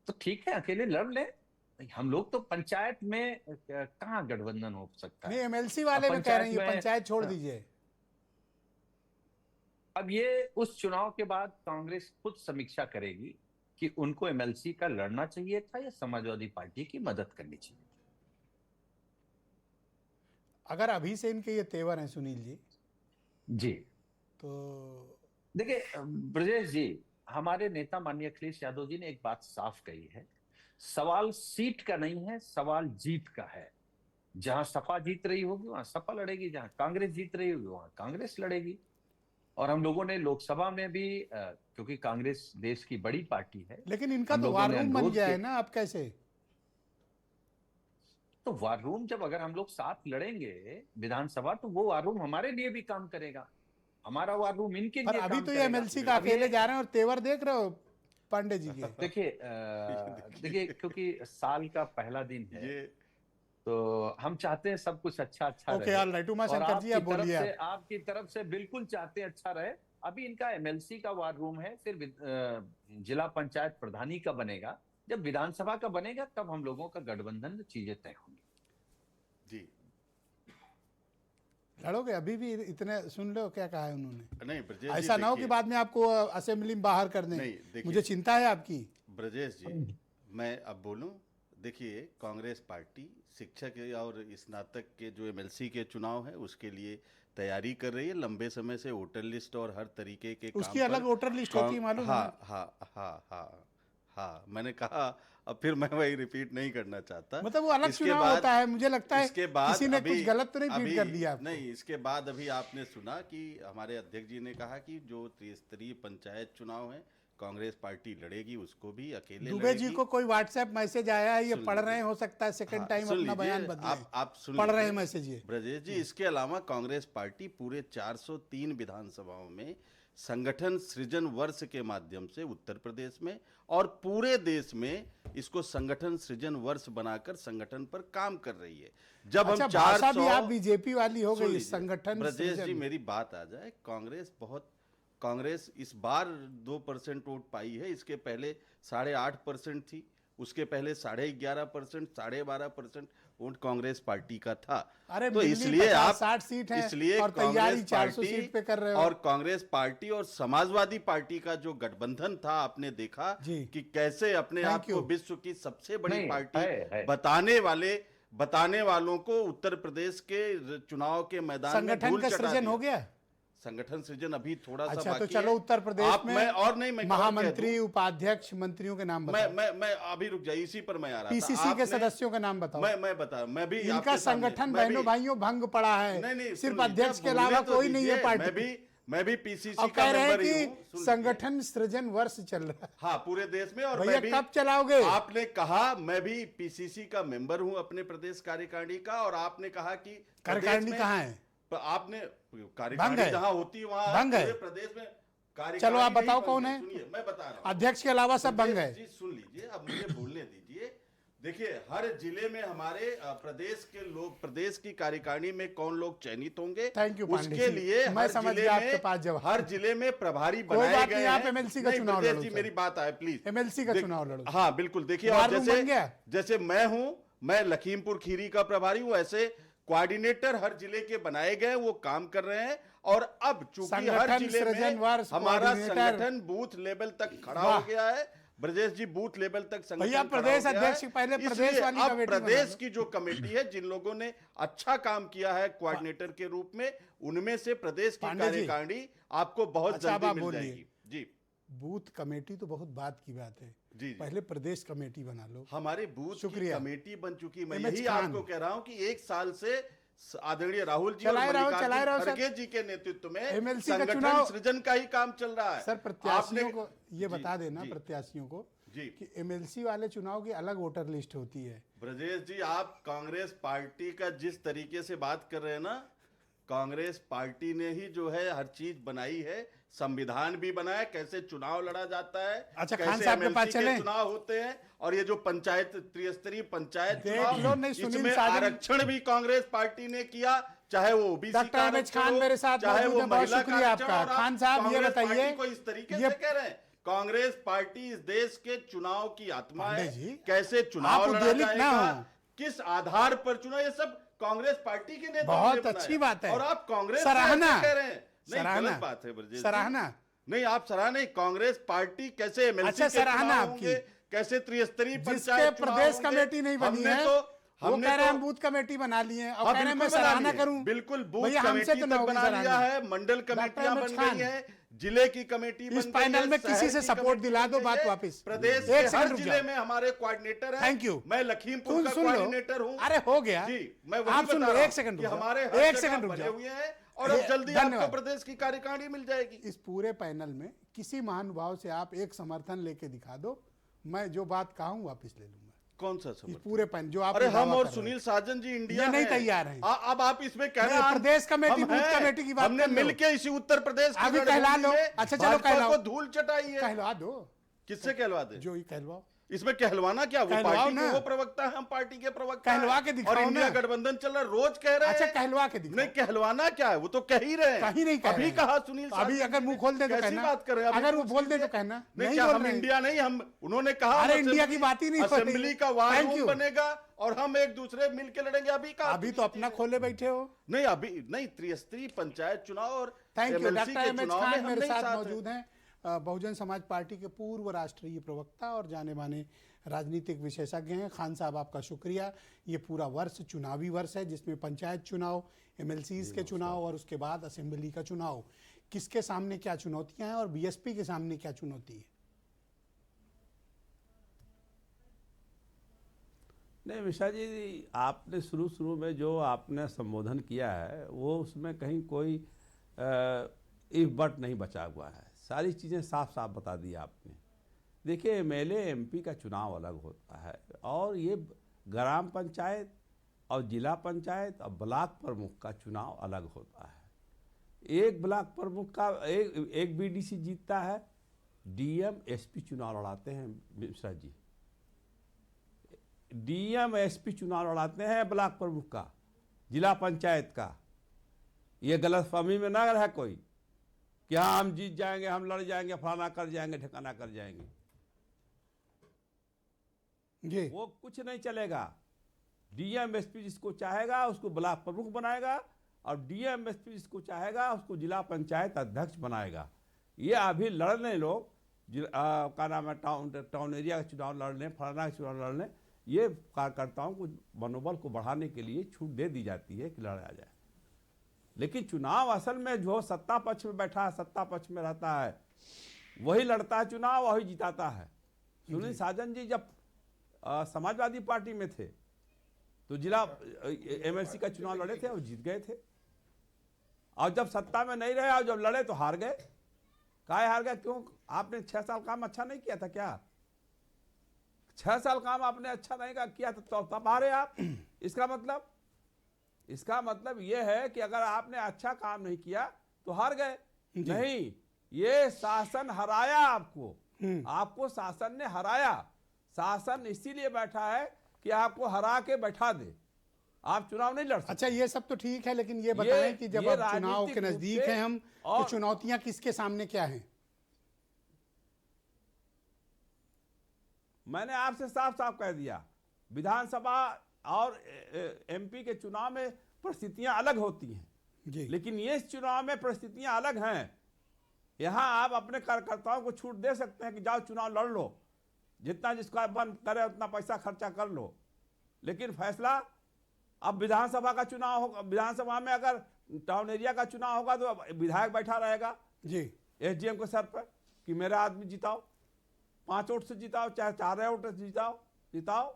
तो ठीक है, अकेले लड़ ले। हम लोग तो पंचायत में कहाँ गठबंधन हो सकता नहीं, है? एमएलसी वाले में कह रहे हैं, ये पंचायत में- पंचायत छोड़ दीजिए। अब ये उस चुनाव के बाद कांग्रेस खुद समीक्षा करेगी कि उनको एमएलसी का लड़ना चाहिए था या समाजवादी पार्टी की मदद करनी चाहिए। अगर अभी से इनके ये तेवर हैं सुनील जी, जी, तो देखिए ब्रजेश जी, हमारे नेता माननीय अखिलेश यादव जी ने एक बात साफ कही है, सवाल सीट का नहीं है, सवाल जीत का है। जहां सपा जीत रही होगी वहां सपा लड़ेगी, जहां कांग्रेस जीत रही होगी वहां कांग्रेस लड़ेगी। और हम लोगों ने लोकसभा में भी, क्योंकि कांग्रेस देश की बड़ी पार्टी है, लेकिन इनका हम तो लोगों वार ने रूम बन अनुरोध गया है किया- ना, अब कैसे? तो वार रूम, जब अगर हम लोग साथ लड़ेंगे विधानसभा, तो वो वार रूम हमारे लिए भी काम करेगा, हमारा वार रूम इनके पर लिए अभी काम तो ये करेगा। एमएलसी का अब ये- अकेले जा रहे हैं और तेवर देख रहे हो पांडे जी के। देखिए क्योंकि साल का पहला दिन है, ये तो हम चाहते हैं सब कुछ अच्छा ओके, रहे। All right. उमा और शंकर जी, आप आपकी तरफ बोलिए। से, आपकी तरफ से बिल्कुल चाहते हैं अच्छा रहे। अभी इनका एमएलसी का वार रूम है, फिर जिला पंचायत प्रधानी का बनेगा, जब विधानसभा का बनेगा तब हम लोगों का गठबंधन चीजें तय होंगी। जी लड़ोगे? अभी भी इतने सुन लो क्या कहा है उन्होंने। नहीं ब्रजेश जी, ऐसा ना हो कि देखिए- बाद में आपको असेंबली में बाहर कर दें। नहीं, देखिए- मुझे चिंता है आपकी। ब्रजेश जी, मैं अब बोलूं। देखिए, कांग्रेस पार्टी शिक्षक और स्नातक के जो एमएलसी के चुनाव है उसके लिए तैयारी कर रही है, लंबे समय से वोटर लिस्ट और हर तरीके के उसकी काम अलग पर वोटर लिस्ट होती है, मालूम है? हाँ हाँ हाँ हाँ हाँ, मैंने कहा, अब फिर मैं वही रिपीट नहीं करना चाहता। मतलब वो अलग इसके चुनाव बाद- होता है, मुझे लगता है इसके बाद किसी ने अभी- कुछ गलत तो नहीं फीड अभी- कर दिया आपको। नहीं, इसके बाद अभी आपने सुना कि हमारे अध्यक्ष जी ने कहा कि जो त्रिस्तरीय पंचायत चुनाव है कांग्रेस पार्टी लड़ेगी, उसको भी अकेले दुबे जी लड़ेगी। को कोई व्हाट्सएप मैसेज आया है, ये सुन पढ़ रहे लीजिए। हैं, हो सकता है सेकंड हाँ, टाइम सुन अपना लीजिए, बयान बदले। आप सुन पढ़ रहे हैं लीजिए। मैसेज ये। ब्रजेश जी, इसके अलावा कांग्रेस पार्टी पूरे 403 विधानसभाओं में संगठन सृजन वर्ष के माध्यम से उत्तर प्रदेश में और पूरे देश में इसको संगठन सृजन वर्ष बनाकर संगठन पर काम कर रही है। जब अच्छा, हम भाषा भी 400 आप बीजेपी वाली हो सुन गई, लीजिए, संगठन ब्रजेश जी, सृजन। मेरी बात आ जाए, कांग्रेस बहुत कांग्रेस इस बार 2% वोट पाई है, इसके पहले 8.5% थी, उसके पहले 11.5%, 12.5% वोट कांग्रेस पार्टी का था। अरे तो दिल्ली इसलिए 50-60 सीट है इसलिए और तैयारी कांग्रेस 400 पार्टी सीट पे कर रहे हो। और कांग्रेस पार्टी और समाजवादी पार्टी का जो गठबंधन था, आपने देखा जी। कि कैसे अपने Thank आप को you। विश्व की सबसे बड़ी नहीं, पार्टी है। बताने वालों को उत्तर प्रदेश के चुनाव के मैदान में संगठन धूल का चटा सृजन दिया। हो गया। संगठन सृजन अभी थोड़ा सा अच्छा, तो बाकी चलो है। उत्तर प्रदेश आप में मैं महामंत्री, उपाध्यक्ष, मंत्रियों के नाम बताओ। मैं अभी रुक जाइए, इसी पर मैं आ रहा था। पीसीसी के आपने- सदस्यों का नाम बताओ। मैं भी इनका आपके सामने- संगठन मैं भी- बहनों भाइयों भंग पड़ा है। नहीं, सिर्फ सुन लीजिए, अध्यक्ष के बोलने अलावा तो कोई नहीं है दीजिए। पार्टी। मैं भी पीसीसी और का कह रहे हैं मेंबर ही हूं। कि सुन लीजिए। संगठन सृजन वर्ष चल रहा है। हाँ, पूरे देश में। और भैया मैं भी कब चलाओगे? आपने कहा मैं भी पीसीसी का मेंबर हूं अपने प्रदेश कार्यकारिणी का, और आपने कहा कि कार्यकारिणी कहाँ है? आपने भंग कार्यकारिणी है। जहां होती है वहां भंग है। पूरे प्रदेश में कार्यकारिणी चलो आप नहीं बताओ भंग कौन है? सुनिए, मैं बता रहा हूं। अध्यक्ष के अलावा सब भंग है। जी सुन लीजिए, अब मुझे बोलने दीजिए। देखिए, हर जिले में हमारे प्रदेश के लोग, प्रदेश की कार्यकारिणी में कौन लोग चयनित होंगे, Thank you, पांडे उसके जी। लिए मैं हर समझ जिले गया आपके में पास जवाब। हर जिले में प्रभारी कोई बनाए बात गए नहीं, हैं। आप MLC का नहीं, चुनाव ब्रजेश लड़ो जी, सर। मेरी बात आए प्लीज। MLC का चुनाव लड़ो। हाँ बिल्कुल, देखिए, वार और रूम बन जैसे गया? जैसे मैं लखीमपुर खीरी का प्रभारी हूं, ऐसे कोऑर्डिनेटर हर जिले के बनाए गए, वो काम कर रहे हैं। और अब चूंकि हर संगठन जिले सृजन में वर्ष हमारा कोऑर्डिनेटर। संगठन बूथ लेवल तक खड़ा वाह। हो गया है, ब्रजेश जी, बूथ लेवल तक संगठन भैया, खड़ा प्रदेश हो गया अध्यक्ष है। पहले प्रदेश इसलिए वाली अब कमेटी बना प्रदेश लो। की जो कमेटी है, जिन लोगों ने अच्छा काम किया है कोऑर्डिनेटर के रूप में, उनमें से प्रदेश की पांडे जी। कार्यकारिणी आपको बहुत अच्छा, अब जल्दी आप मिल बोलिए। जाएगी। जी बूथ कमेटी तो बहुत बात की बात है। जी। पहले प्रदेश कमेटी बना लो। हमारे बूथ की शुक्रिया। कमेटी बन चुकी। मैं MH यही खान। आपको कह रहा हूं कि 1 साल से आदरणीय राहुल जी और चलाए रहो, मल्लिकार्जुन चलाए रहो, सर। खड़गे जी के नेतृत्व में MLC का संगठन चुनाव- सृजन का ही काम चल रहा है। सर, प्रत्याशियों आपने- को ये जी, बता देना, जी, प्रत्याशियों को जी। कि MLC वाले चुनाव की अलग वोटर लिस्ट होती है। ब्रजेश जी, आप कांग्रेस पार्टी का जिस तरीके से बात कर रहे हैं ना, कांग्रेस पार्टी ने ही जो है हर चीज बनाई है, संविधान भी बनाया, कैसे चुनाव लड़ा जाता है, अच्छा, खान कैसे साहब के MLC पास के चलें? चुनाव होते हैं, और ये जो पंचायत, त्रिस्तरीय पंचायत देख चुनाव, लो, नहीं, सुनील इसमें साजन- आरक्षण भी कांग्रेस पार्टी ने किया, चाहे वो ओबीसी डॉक्टर का MH आरक्षण खान हो, मेरे साथ चाहे मौजूद वो हैं। बहुत महिला का शुक्रिया आरक्षण आपका। हो। और आप खान साहब, ये कांग्रेस बताइए, पार्टी को इस तरीके ये- से कह रहे हैं, कांग्रेस पार्टी इस देश के चुनाव की आत्मा पांडे है, जी, कैसे आप चुनाव लड़ा उद्वेलित ना जाएगा, हो। किस आधार पर चुनाव, ये सब कांग्रेस पार्टी के नेताओं बहुत ने बनाया। अच्छी बात है। और आप कांग्रेस से सराहना। ऐसे कह रहे हैं। नहीं, सराहना। गलत बात है ब्रजेश जी। सराहना। नहीं, आप सराहना नहीं, कांग्रेस पार्टी कैसे MLC अच्छा, के सराहना चुनाव आपकी। होंगे, कैसे त्रिस्तरीय जिसके पंचायत चुनाव प्रदेश होंगे। कमेटी नहीं बनी हमने है, तो वो हमने कह रहे हैं तो हम बूथ कमेटी बना लिए हैं, और हाँ, कह रहे हैं मैं बिल्कुल बना सराहना लिए। करूं। बिल्कुल, बूथ भैया, हमसे कमेटी तो तक ना होगी बना लिया सराहना। है, मंडल कमेटियां डॉक्टर बन MH गई हैं, जिले की कमेटी बन इस गई पैनल है, में किसी शहर से की सपोर्ट कमेटी दिला बन दो, गई बात है। वापिस। प्रदेश एक के हर सेकंड रुक जिले जाओ। में हमारे कोऑर्डिनेटर हैं। Thank you। मैं लखीमपुर तुम का सुन लो। कोऑर्डिनेटर हूं। अरे हो गया। जी, मैं वही आप सुन बता लो, रहा एक हूं सेकंड कि रुक जाओ। हमारे हर एक जगह सेकंड रुक बने जाओ। हुए हैं, और अब जल्दी धन्यवाद। आपको प्रदेश की कार्यकारिणी मिल जाएगी। इस पूरे पैनल में किसी महानुभाव से आप एक समर्थन लेके दिखा दो, मैं जो बात कहा हूं वापिस ले लूंगा। कौन सा इस समर्थन? पूरे पैनल जो आप अरे हम और सुनील साजन जी इंडिया ये नहीं हैं। तैयार हैं। अब आप इसमें कह रहे नहीं, हैं प्रदेश कमेटी, हम बूथ हैं। कमेटी की बात हमने कर लो। मिलके इसी उत्तर प्रदेश की अभी कहला रणभूमि लो। में अच्छा, चलो भाजपा कहलाओ। को धूल चटाई है। कहलवा दो। किससे कहलवा दे? जो ही कहलवाओ। इसमें कहलवाना क्या, वो कहलवाओ पार्टी ना। के वो प्रवक्ता है, हम पार्टी के प्रवक्ता हैं। कहलवा के दिखाओ और इंडिया ना। गठबंधन चल रहा है, रोज कह रहे हैं। अच्छा, कहलवा के दिखाओ। नहीं, कहलवाना क्या है, वो तो कह ही रहे हैं। कहीं नहीं कह रहे अभी हैं। कहा सुनील तो अभी साहब अगर मुंह खोल दे तो कैसी कहना। बात कर रहे हैं? अभी अगर वो कुछ बोल दे कीजिए। तो कहना। नहीं, नहीं क्या बोल हम रहे हैं। इंडिया नहीं, हम उन्होंने कहा अरे, हम इंडिया की बात ही नहीं हो रही। असेंबली का वार Thank रूम you। बनेगा और हम एक दूसरे मिलके लड़ेंगे। अभी कहा अभी तो अपना खोले बैठे हो। नहीं, अभी नहीं, त्रिस्तरीय पंचायत चुनाव और थैंक यू। MLC डॉक्टर के MH चुनाव में खान हम मेरे नहीं साथ हैं। मौजूद हैं, बहुजन समाज पार्टी के पूर्व राष्ट्रीय प्रवक्ता और जाने माने राजनीतिक विशेषज्ञ हैं। खान साहब, आपका शुक्रिया। ये पूरा वर्ष चुनावी वर्ष है, जिसमें पंचायत चुनाव, MLCs के चुनाव और उसके बाद असेंबली का चुनाव। किसके सामने क्या चुनौतियां हैं और BSP के सामने क्या चुनौती है? नहीं मिश्रा जी, आपने शुरू में जो आपने संबोधन किया है, वो उसमें कहीं कोई इफ बट नहीं बचा हुआ है। सारी चीज़ें साफ साफ बता दी आपने। देखिए, MLA MP का चुनाव अलग होता है, और ये ग्राम पंचायत और जिला पंचायत और ब्लॉक प्रमुख का चुनाव अलग होता है। एक ब्लॉक प्रमुख का एक BDC जीतता है, DM SP चुनाव लड़ाते हैं मिश्रा जी। DM SP चुनाव लड़ाते हैं ब्लॉक प्रमुख का, जिला पंचायत का। ये गलतफहमी में ना रहे कोई। कि हाँ हम जीत जाएंगे, हम लड़ जाएंगे, फलाना कर जाएंगे, ठिकाना कर जाएंगे। जी वो कुछ नहीं चलेगा। डीएमएसपी जिसको चाहेगा उसको ब्लॉक प्रमुख बनाएगा, और डीएमएसपी जिसको चाहेगा उसको जिला पंचायत अध्यक्ष बनाएगा। ये अभी लड़ने लोग क्या नाम है, टाउन एरिया का चुनाव लड़ने, फलाना का चुनाव लड़ने, ये कार्यकर्ताओं को मनोबल को बढ़ाने के लिए छूट दे दी जाती है कि लड़ा जाए। लेकिन चुनाव असल में जो सत्ता पक्ष में बैठा है, सत्ता पक्ष में रहता है, वही लड़ता है चुनाव, वही जिताता है। सुनील साजन जी जब समाजवादी पार्टी में थे तो जिला एमएलसी का चुनाव लड़े थे और जीत गए थे, और जब सत्ता में नहीं रहे और जब लड़े तो हार गए। काहे हार गए? क्यों? आपने 6 साल काम अच्छा नहीं किया था क्या? 6 साल काम आपने अच्छा नहीं किया था तो तब हारे आप। इसका मतलब यह है कि अगर आपने अच्छा काम नहीं किया तो हार गए। नहीं, ये शासन हराया आपको, आपको शासन ने हराया। शासन इसीलिए बैठा है कि आपको हरा के बैठा दे, आप चुनाव नहीं लड़ सकते। अच्छा, ये सब तो ठीक है, लेकिन ये बताएं कि जब अब चुनाव के नजदीक हैं हम, तो चुनौतियां किसके सामने क्या हैं? मैंने आपसे साफ साफ कह दिया, विधानसभा और एमपी के चुनाव में परिस्थितियां अलग होती हैं जी। लेकिन ये चुनाव में परिस्थितियां अलग हैं। यहां आप अपने कार्यकर्ताओं को छूट दे सकते हैं कि जाओ चुनाव लड़ लो, जितना जिसका मन करे उतना पैसा खर्चा कर लो, लेकिन फैसला अब विधानसभा का चुनाव होगा। विधानसभा में अगर टाउन एरिया का चुनाव होगा तो विधायक बैठा रहेगा जी एसडीएम के सर पर कि मेरा आदमी जिताओ, 5 वोट से जिताओ, चाहे 4 वोट से जिताओ।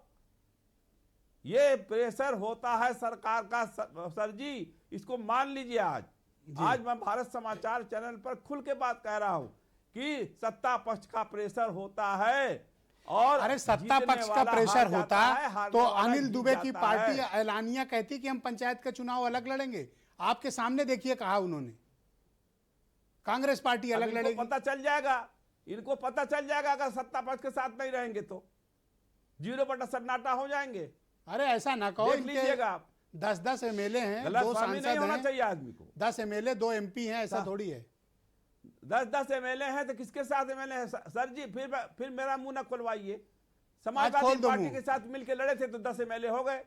ये प्रेशर होता है सरकार का सर जी, इसको मान लीजिए। आज मैं भारत समाचार चैनल पर खुल के बात कह रहा हूं कि सत्ता पक्ष का प्रेशर होता है, और अरे सत्ता पक्ष का प्रेशर होता तो अनिल दुबे की पार्टी ऐलानिया कहती कि हम पंचायत का चुनाव अलग लड़ेंगे। आपके सामने देखिए कहा उन्होंने, कांग्रेस पार्टी अलग लड़ेगी। पता चल जाएगा, इनको पता चल जाएगा अगर सत्ता पक्ष के साथ नहीं रहेंगे तो 0 सन्नाटा हो जाएंगे। अरे ऐसा ना कहो, देख लीजिएगा आप, 10 एमएलए हैं, 2 गलतफहमी नहीं होना सांसद चाहिए आदमी को। 10 एमएलए 2 एमपी हैं, ऐसा थोड़ी है। 10 एमएलए हैं तो किसके साथ एमएलए है? सर जी फिर मेरा मुंह न खुलवाइए। खोल समाजवादी दो पार्टी मुंह। के साथ मिलकर लड़े थे तो 10 एमएलए हो गए।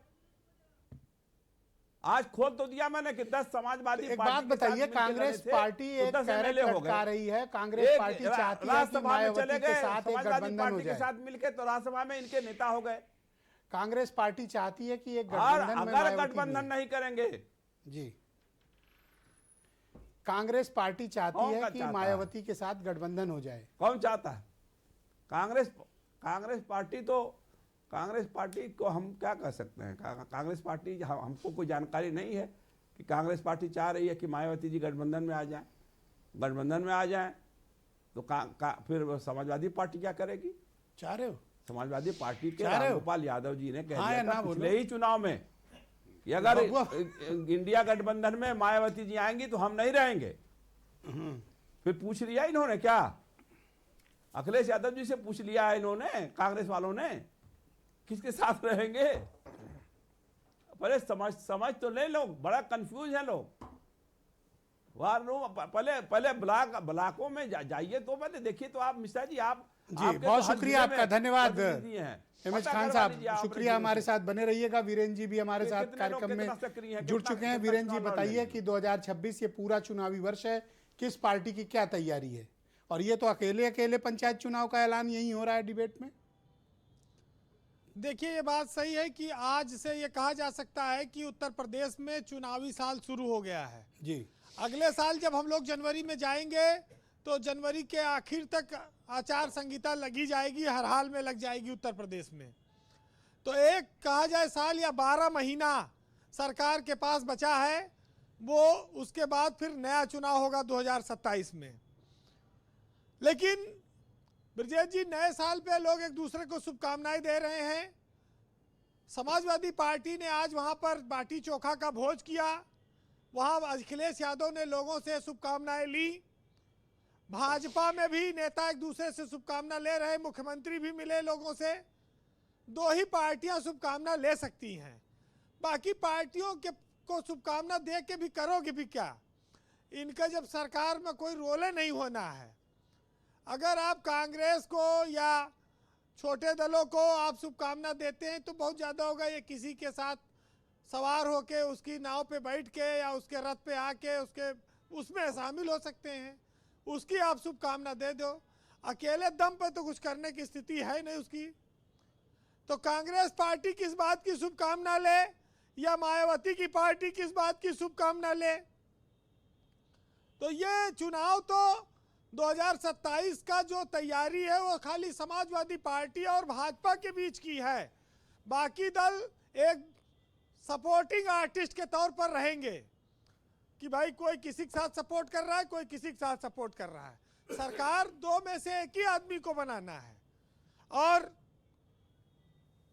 आज खोल तो दिया मैंने कि 10 समाजवादी एक पार्टी बात के साथ बताइए, मिलकर कांग्रेस लड़े थे, पार्टी तो एक 10 कैरेट एमएलए हो लटका गए। रही है। कांग्रेस पार्टी चाहती है कि राज्यसभा में मायावती चले के गए, साथ एक समाजवादी गठबंधन हो पार्टी के जाए। साथ मिलकर तो राज्यसभा में इनके नेता हो गए। कांग्रेस पार्टी चाहती है कि एक और गठबंधन में अगर मायावती गठबंधन भी नहीं करेंगे, जी, कांग्रेस पार्टी चाहती कौन है का कि चाहता मायावती के साथ गठबंधन हो जाए। कौन चाहता है? कांग्रेस पार्टी को हम क्या कह सकते हैं? कांग्रेस पार्टी, हमको कोई जानकारी नहीं है कि कांग्रेस पार्टी चाह रही है कि मायावती जी गठबंधन में आ जाएं। गठबंधन में आ जाएं तो फिर समाजवादी पार्टी क्या करेगी? चाह रहे हो? समाजवादी पार्टी के चाह रहे हो? रामगोपाल यादव जी ने कह हाँ या दिया था ना बोलो। पिछले ही चुनाव में कि अगर बबुआ। इंडिया गठबंधन में मायावती जी आएंगी तो हम नहीं रहेंगे। फिर पूछ लिया इन्होंने क्या? अखिलेश यादव जी से पूछ लिया है इन्होंने, कांग्रेस वालों ने, किसके साथ रहेंगे? पहले समझ तो ले लोग, बड़ा कंफ्यूज है लोग। पहले ब्लॉकों में जाइए तो पहले देखिए तो आप मिश्रा जी, आप जी बहुत शुक्रिया आपका, धन्यवाद एमएच खान साहब, शुक्रिया। हमारे साथ बने रहिएगा। वीरेंद्र जी भी हमारे साथ कार्यक्रम में जुड़ चुके हैं। वीरेंद्र जी बताइए कि 2026 ये पूरा चुनावी वर्ष है, किस पार्टी की क्या तैयारी है? और ये तो अकेले पंचायत चुनाव का ऐलान यही हो रहा है डिबेट में। देखिए, ये बात सही है कि आज से ये कहा जा सकता है कि उत्तर प्रदेश में चुनावी साल शुरू हो गया है जी। अगले साल जब हम लोग जनवरी में जाएंगे तो जनवरी के आखिर तक आचार संहिता लगी जाएगी, हर हाल में लग जाएगी उत्तर प्रदेश में। तो एक कहा जाए साल या 12 महीना सरकार के पास बचा है, वो उसके बाद फिर नया चुनाव होगा 2027 में। लेकिन ब्रजेश जी, नए साल पे लोग एक दूसरे को शुभकामनाएं दे रहे हैं। समाजवादी पार्टी ने आज वहां पर बाटी चोखा का भोज किया, वहां अखिलेश यादव ने लोगों से शुभकामनाएं ली। भाजपा में भी नेता एक दूसरे से शुभकामना ले रहे, मुख्यमंत्री भी मिले लोगों से। 2 ही पार्टियां शुभकामना ले सकती हैं, बाकी पार्टियों के को शुभकामना दे के भी करोगे भी क्या? इनका जब सरकार में कोई रोल नहीं होना है। अगर आप कांग्रेस को या छोटे दलों को आप शुभकामना देते हैं तो बहुत ज़्यादा होगा। ये किसी के साथ सवार होके उसकी नाव पे बैठ के या उसके रथ पे आके उसमें शामिल हो सकते हैं, उसकी आप शुभकामना दे दो। अकेले दम पे तो कुछ करने की स्थिति है नहीं उसकी। तो कांग्रेस पार्टी किस बात की शुभकामना ले या मायावती की पार्टी किस बात की शुभकामना ले? तो ये चुनाव तो 2027 का जो तैयारी है वो खाली समाजवादी पार्टी और भाजपा के बीच की है। बाकी दल एक सपोर्टिंग आर्टिस्ट के तौर पर रहेंगे कि भाई कोई किसी के साथ सपोर्ट कर रहा है, कोई किसी के साथ सपोर्ट कर रहा है। सरकार दो में से एक ही आदमी को बनाना है। और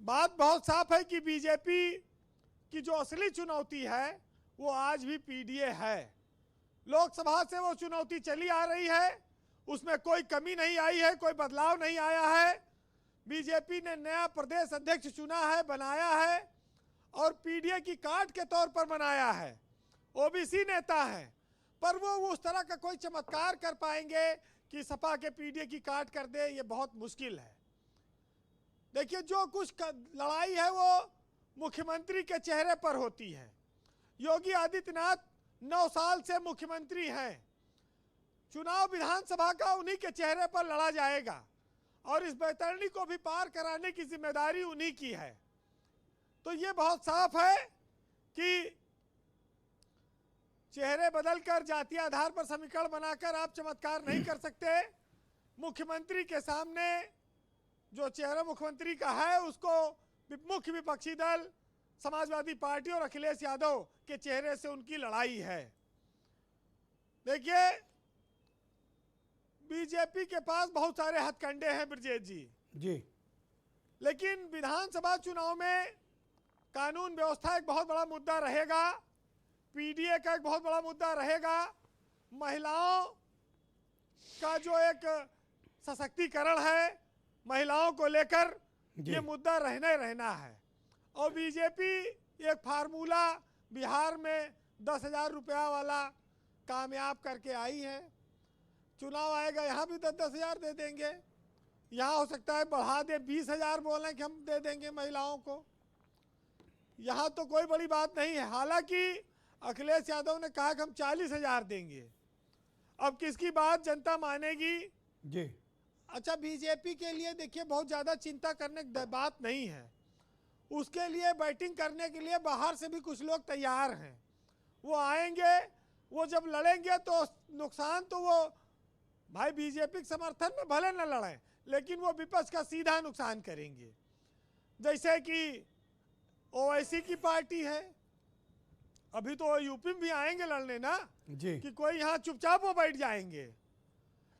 बात बहुत साफ है कि बीजेपी की जो असली चुनौती है वो आज भी पीडीए है। लोकसभा से वो चुनौती चली आ रही है, उसमें कोई कमी नहीं आई है, कोई बदलाव नहीं आया है। बीजेपी ने नया प्रदेश अध्यक्ष चुना है, बनाया है और पीडीए की काट के तौर पर बनाया है। ओबीसी नेता हैं, पर वो उस तरह का कोई चमत्कार कर पाएंगे कि सपा के पीडीए की काट कर दे, ये बहुत मुश्किल है। देखिए, जो कुछ लड़ाई है वो मुख्यमंत्री के चेहरे पर होती है। योगी आदित्यनाथ 9 साल से मुख्यमंत्री हैं। चुनाव विधानसभा का उन्हीं के चेहरे पर लड़ा जाएगा और इस बैतरणी को भी पार कराने की जिम्मेदारी उन्हीं की है। तो ये बहुत साफ है कि चेहरे बदलकर जातीय आधार पर समीकरण बनाकर आप चमत्कार नहीं कर सकते। मुख्यमंत्री के सामने जो चेहरा मुख्यमंत्री का है उसको मुख्य विपक्षी दल समाजवादी पार्टी और अखिलेश यादव के चेहरे से उनकी लड़ाई है। देखिए, बीजेपी के पास बहुत सारे हथकंडे हैं ब्रजेश जी, लेकिन विधानसभा चुनाव में कानून व्यवस्था एक बहुत बड़ा मुद्दा रहेगा, पीडीए का एक बहुत बड़ा मुद्दा रहेगा, महिलाओं का जो एक सशक्तिकरण है महिलाओं को लेकर ये मुद्दा रहना है। और बीजेपी एक फार्मूला बिहार में 10,000 रुपया वाला कामयाब करके आई है। चुनाव आएगा, यहाँ भी 10,000 दे देंगे। यहाँ हो सकता है बढ़ा दे, 20,000 बोलें कि हम दे देंगे महिलाओं को। यहाँ तो कोई बड़ी बात नहीं है। हालांकि अखिलेश यादव ने कहा कि हम 40,000 देंगे। अब किसकी बात जनता मानेगी जी? अच्छा, बीजेपी के लिए देखिए बहुत ज़्यादा चिंता करने की बात नहीं है। उसके लिए बैटिंग करने के लिए बाहर से भी कुछ लोग तैयार हैं। वो आएंगे, वो जब लड़ेंगे तो नुकसान तो वो भाई बीजेपी के समर्थन में भले न लड़ें, लेकिन वो विपक्ष का सीधा नुकसान करेंगे। जैसे कि ओवैसी की पार्टी है, अभी तो यूपी में भी आएंगे लड़ने ना जी, कि कोई यहाँ चुपचाप वो बैठ जाएंगे।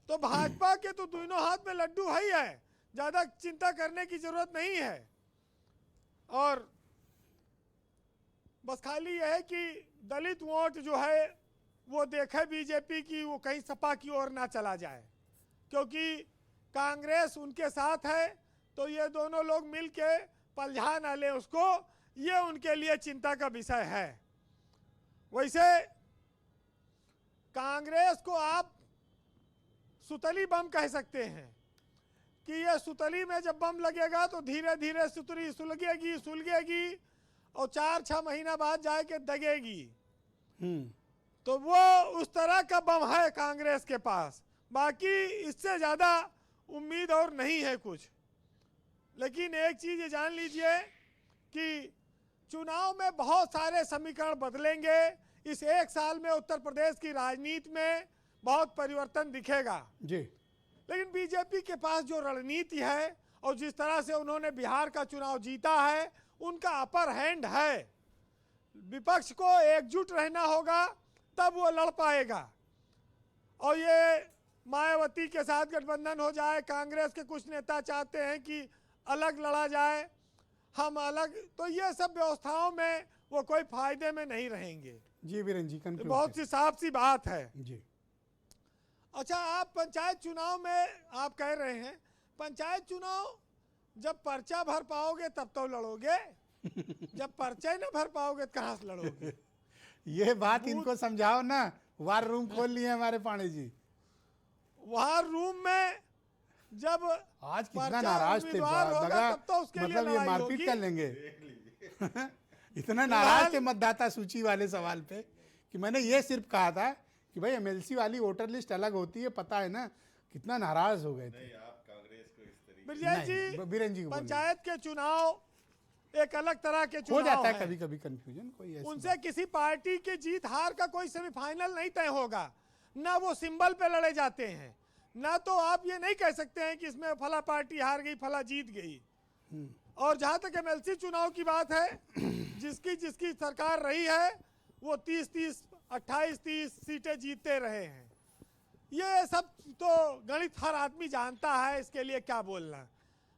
तो भाजपा के तो दोनों हाथ में लड्डू है ही है, ज़्यादा चिंता करने की जरूरत नहीं है। और बस खाली यह है कि दलित वोट जो है वो देखे बीजेपी की, वो कहीं सपा की ओर ना चला जाए, क्योंकि कांग्रेस उनके साथ है तो ये दोनों लोग मिलके पलझा ना ले उसको, ये उनके लिए चिंता का विषय है। वैसे कांग्रेस को आप सुतली बम कह सकते हैं कि ये सुतली में जब बम लगेगा तो धीरे धीरे सुतली सुलगेगी और 4-6 महीना बाद जाके दगेगी। तो वो उस तरह का बम है कांग्रेस के पास, बाकी इससे ज़्यादा उम्मीद और नहीं है कुछ। लेकिन एक चीज़ ये जान लीजिए कि चुनाव में बहुत सारे समीकरण बदलेंगे। इस 1 साल में उत्तर प्रदेश की राजनीति में बहुत परिवर्तन दिखेगा जी। लेकिन बीजेपी के पास जो रणनीति है और जिस तरह से उन्होंने बिहार का चुनाव जीता है, उनका अपर हैंड है। विपक्ष को एकजुट रहना होगा तब वो लड़ पाएगा। और ये मायावती के साथ गठबंधन हो जाए, कांग्रेस के कुछ नेता चाहते हैं कि अलग लड़ा जाए, हम अलग, तो ये सब व्यवस्थाओं में वो कोई फायदे में नहीं रहेंगे जी। वीरेंद्र जी, बहुत सी साफ सी बात है जी। अच्छा, आप पंचायत चुनाव में आप कह रहे हैं, पंचायत चुनाव जब पर्चा भर पाओगे तब तो लड़ोगे, जब पर्चा ही ना भर पाओगे तो कहाँ से लड़ोगे? ये बात इनको समझाओ ना, वार रूम खोल लिए हमारे पांडे जी। वहां रूम में जब आज कितना पर्चा नाराज थे, उम्मीदवार होगा लगा तब तो उसके लिए मतलब ये लड़ाई मारपीट होगी। कर लेंगे। इतना नाराज थे मतदाता सूची वाले सवाल पे कि मैंने ये सिर्फ कहा था कि भाई एमएलसी वाली वोटर लिस्ट अलग होती है, पता है ना। कितना नाराज हो गए थे। ब्रजेश जी, बीरेन जी को बोलिए। पंचायत के चुनाव एक अलग तरह के हो चुनाव जाता है हैं। कभी कभी कंफ्यूजन, कोई ऐसी उनसे किसी पार्टी की जीत हार का कोई सेमीफाइनल नहीं तय होगा। ना वो सिंबल पे लड़े जाते हैं, ना तो आप ये नहीं कह सकते हैं कि इसमें फला पार्टी हार गई फला जीत गई। और जहां तक एमएलसी चुनाव की बात है, जिसकी जिसकी सरकार रही है वो 30-30, 28-30 सीटें जीतते रहे हैं। ये सब तो गणित हर आदमी जानता है, इसके लिए क्या बोलना।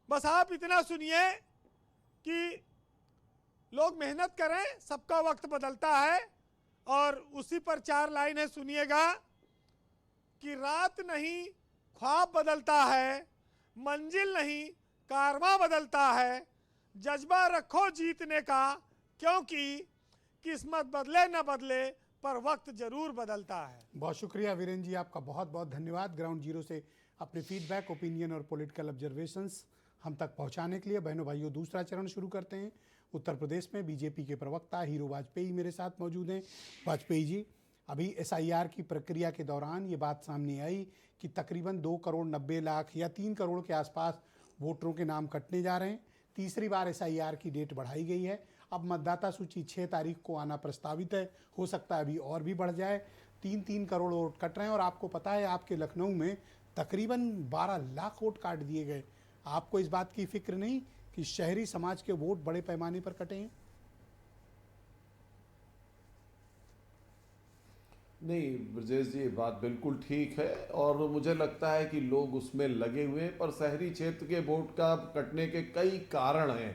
बस आप इतना सुनिए कि लोग मेहनत करें, सबका वक्त बदलता है। और उसी पर 4 लाइनें सुनिएगा कि रात नहीं ख्वाब बदलता है, मंजिल नहीं कारवां बदलता है, जज्बा रखो जीतने का, क्योंकि किस्मत बदले न बदले पर वक्त जरूर बदलता है। बहुत शुक्रिया वीरेन जी, आपका बहुत बहुत धन्यवाद ग्राउंड जीरो से अपने फीडबैक, ओपिनियन और पॉलिटिकल ऑब्जर्वेशंस हम तक पहुंचाने के लिए। बहनों भाइयों, दूसरा चरण शुरू करते हैं। उत्तर प्रदेश में बीजेपी के प्रवक्ता हीरो वाजपेयी मेरे साथ मौजूद हैं। वाजपेयी जी, अभी एसआईआर की प्रक्रिया के दौरान ये बात सामने आई कि तकरीबन 2 करोड़ 90 लाख या 3 करोड़ के आसपास वोटरों के नाम कटने जा रहे हैं। तीसरी बार एसआईआर की डेट बढ़ाई गई है। अब मतदाता सूची 6 तारीख को आना प्रस्तावित है, हो सकता है अभी और भी बढ़ जाए। 3-3 करोड़ वोट कट रहे हैं और आपको पता है आपके लखनऊ में तकरीबन 12 लाख वोट काट दिए गए। आपको इस बात की फिक्र नहीं कि शहरी समाज के वोट बड़े पैमाने पर कटे हैं? नहीं ब्रजेश जी, बात बिल्कुल ठीक है और मुझे लगता है कि लोग उसमें लगे हुए हैं, पर शहरी क्षेत्र के वोट का कटने के कई कारण हैं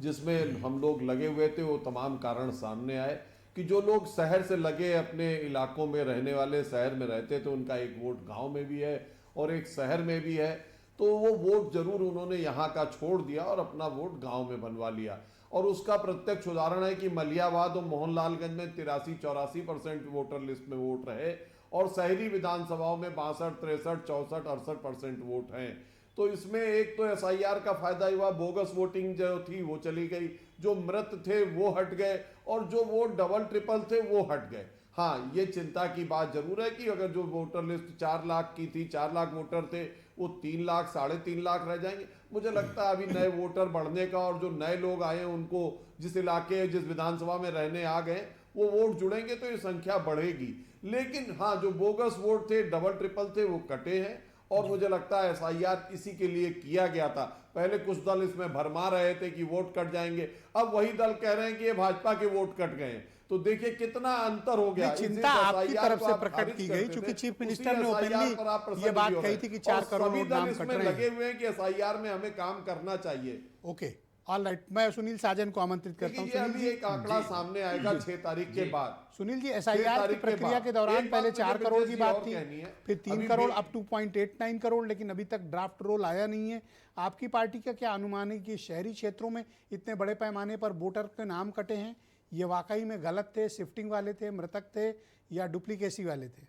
जिसमें हम लोग लगे हुए थे। वो तमाम कारण सामने आए कि जो लोग शहर से लगे अपने इलाकों में रहने वाले, शहर में रहते थे, उनका एक वोट गांव में भी है और एक शहर में भी है, तो वो वोट जरूर उन्होंने यहाँ का छोड़ दिया और अपना वोट गांव में बनवा लिया। और उसका प्रत्यक्ष उदाहरण है कि मलियाबाद और मोहनलालगंज में 83-84% वोटर लिस्ट में वोट रहे और शहरी विधानसभाओं में 62, 63, 64, 68% वोट हैं। तो इसमें एक तो एसआईआर का फायदा हुआ, बोगस वोटिंग जो थी वो चली गई, जो मृत थे वो हट गए और जो वोट डबल ट्रिपल थे वो हट गए। हाँ, ये चिंता की बात जरूर है कि अगर जो वोटर लिस्ट 4 लाख की थी, 4 लाख वोटर थे, वो 3 लाख, 3.5 लाख रह जाएंगे। मुझे लगता है अभी नए वोटर बढ़ने का और जो नए लोग आए हैं उनको जिस इलाके, जिस विधानसभा में रहने आ गए, वो वोट जुड़ेंगे तो ये संख्या बढ़ेगी। लेकिन हाँ, जो बोगस वोट थे, डबल ट्रिपल थे, वो कटे हैं और मुझे लगता है एसआईआर इसी के लिए किया गया था। पहले कुछ दल इसमें भरमा रहे थे कि वोट कट जाएंगे, अब वही दल कह रहे हैं कि ये भाजपा के वोट कट गए। तो देखिए कितना अंतर हो गया। चिंता आपकी तरफ से प्रकट की गई, क्योंकि चीफ मिनिस्टर ने ओपनली ये बात कही थी कि 4 करोड़ वोट नाम कट रहे हैं। लगे हुए हैं कि एसआईआर में हमें काम करना चाहिए। ओके, ऑल राइट, मैं सुनील साजन को आमंत्रित करता हूं। सुनील जी, एक आंकड़ा सामने आएगा 6 तारीख के बाद। सुनील जी, एसआईआर की प्रक्रिया के दौरान पहले 4 करोड़ की बात थी, फिर 3 करोड़, अब 2.89 करोड़, लेकिन अभी तक ड्राफ्ट रोल आया नहीं है। आपकी पार्टी का क्या अनुमान है कि शहरी क्षेत्रों में इतने बड़े पैमाने पर वोटर के नाम कटे हैं, ये वाकई में गलत थे, शिफ्टिंग वाले थे, मृतक थे या डुप्लीकेसी वाले थे?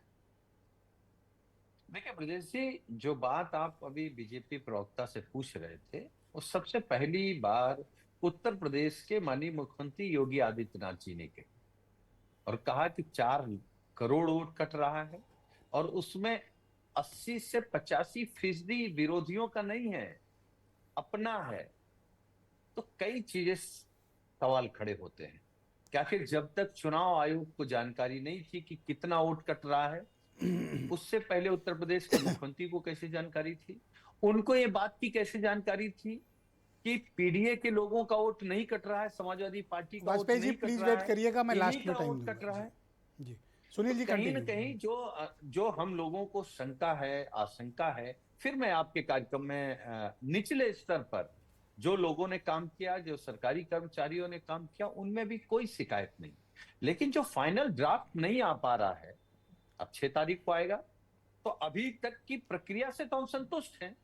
देखिए ब्रजेश जी, जो बात आप अभी बीजेपी प्रवक्ता से पूछ रहे थे, वो सबसे पहली बार उत्तर प्रदेश के माननीय मुख्यमंत्री योगी आदित्यनाथ जी ने कही और कहा कि 4 करोड़ वोट कट रहा है और उसमें 80 से 85% विरोधियों का नहीं है, अपना है। तो कई चीजें सवाल खड़े होते हैं। क्या फिर जब तक चुनाव आयोग को जानकारी नहीं थी कि कितना वोट कट रहा है, उससे पहले उत्तर प्रदेश के मुख्यमंत्री को कैसे जानकारी थी? उनको ये बात की कैसे जानकारी थी कि पीडीए के लोगों का वोट नहीं कट रहा है, समाजवादी पार्टी का वोट नहीं कट रहा है, प्लीज वेट करिएगा, मैं लास्ट में टाइम वोट कट रहा है जी। सुनील जी, कहीं न कहीं जो हम लोगों को शंका है, आशंका है, फिर मैं आपके कार्यक्रम में निचले स्तर पर जो लोगों ने काम किया, जो सरकारी कर्मचारियों ने काम किया, उनमें भी कोई शिकायत नहीं। लेकिन जो फाइनल ड्राफ्ट नहीं आ पा रहा है, अब 6 तारीख को आएगा, तो अभी तक की प्रक्रिया से तो हम संतुष्ट हैं,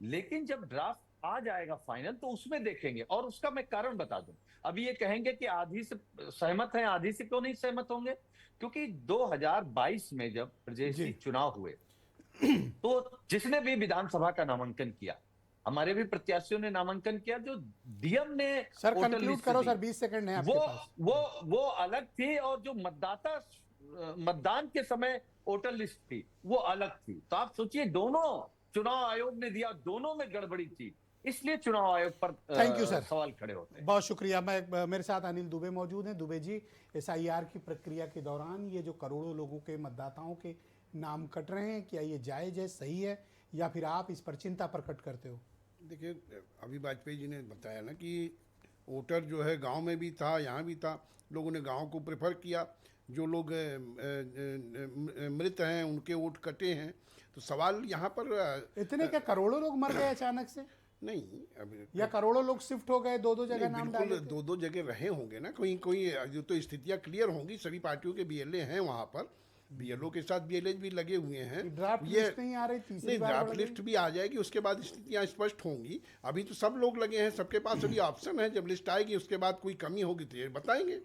लेकिन जब ड्राफ्ट आ जाएगा फाइनल तो उसमें देखेंगे। और उसका मैं कारण बता दूं, अब ये कहेंगे कि आधी से सहमत हैं, आधी से क्यों नहीं सहमत होंगे? क्योंकि 2022 में जब ब्रजेश जी चुनाव हुए तो जिसने भी विधानसभा का नामांकन किया, हमारे भी प्रत्याशियों ने नामांकन किया, जो डीएम ने सर वोटर कंक्लूड लिस्ट करो दी, सर, 20 सेकंड है आपके पास। वो अलग थी, और जो मतदान के समय वोटर लिस्ट थी वो अलग थी। तो आप सोचिए, दोनों चुनाव आयोग ने दिया, दोनों में गड़बड़ी थी, इसलिए चुनाव आयोग पर थैंक यू सर, सवाल खड़े होते हैं। बहुत शुक्रिया। मेरे साथ अनिल दुबे मौजूद हैं। दुबे जी, SIR की प्रक्रिया के दौरान ये जो करोड़ों लोगों के मतदाताओं के नाम कट रहे हैं, क्या ये जायज है, सही है, या फिर आप इस पर चिंता प्रकट करते हो? देखिए, अभी वाजपेयी जी ने बताया ना कि वोटर जो है गांव में भी था, यहाँ भी था, लोगों ने गांव को प्रेफर किया। जो लोग मृत हैं उनके वोट कटे हैं। तो सवाल यहाँ पर इतने क्या करोड़ों लोग मर गए अचानक से? नहीं, अभी या करोड़ों लोग शिफ्ट हो गए, दो जगह नाम बिल्कुल डाले थे? दो जगह रहे होंगे ना, कोई जो तो स्थितियाँ क्लियर होंगी। सभी पार्टियों के BLA हैं वहाँ पर, BLO के साथ BLA भी लगे हुए हैं। ड्राफ्ट लिस्ट नहीं आ रही, तीसरी बार ड्राफ्ट लिस्ट भी आ जाएगी, उसके बाद स्थितियाँ स्पष्ट होंगी। अभी तो सब लोग लगे हैं, सबके पास अभी ऑप्शन है। जब लिस्ट आएगी उसके बाद कोई कमी होगी तो ये बताएंगे।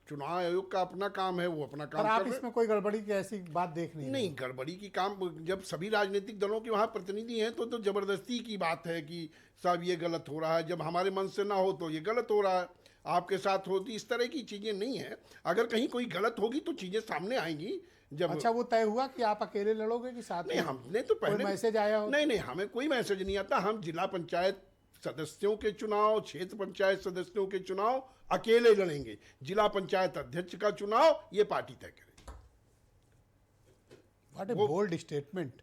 चुनाव आयोग का अपना काम है, वो अपना काम पर आप कर रहे हैं। इसमें कोई गड़बड़ी की ऐसी बात देख नहीं? नहीं, गड़बड़ी की काम, जब सभी राजनीतिक दलों के वहाँ प्रतिनिधि हैं तो जबरदस्ती की बात है कि साहब ये गलत हो रहा है। जब हमारे मन से ना हो तो ये गलत हो रहा है, आपके साथ होती, इस तरह की चीज़ें नहीं है। अगर कहीं कोई गलत होगी तो चीज़ें सामने आएंगी। जब अच्छा, वो तय हुआ कि आप अकेले लड़ोगे कि साथ में? नहीं, हमने तो पहले मैसेज आया हो? नहीं, हमें कोई मैसेज नहीं आता। हम जिला पंचायत सदस्यों के चुनाव, क्षेत्र पंचायत सदस्यों के चुनाव अकेले लड़ेंगे। जिला पंचायत अध्यक्ष का चुनाव ये पार्टी तय करेगी। What a bold statement.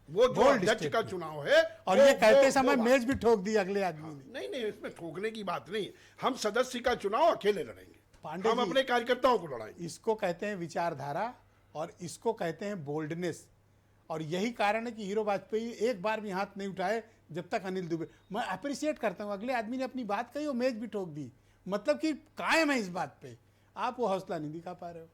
वो जो अध्यक्ष का चुनाव है, और ये कहते समय मेज भी ठोक दी अगले आदमी ने। नहीं, इसमें ठोकने की बात नहीं। हम सदस्य का चुनाव अकेले लड़ेंगे, पांडे हम जी, अपने कार्यकर्ताओं को लड़ाएंगे। इसको कहते हैं विचारधारा और इसको कहते हैं बोल्डनेस। और यही कारण है कि हीरो वाजपेयी एक बार भी हाथ नहीं उठाए जब तक अनिल दुबे। मैं अप्रिशिएट करता हूं, अगले आदमी ने अपनी बात कही और मेज भी ठोक दी, मतलब कि कायम है इस बात पे। आप वो हौसला नहीं दिखा पा रहे हो।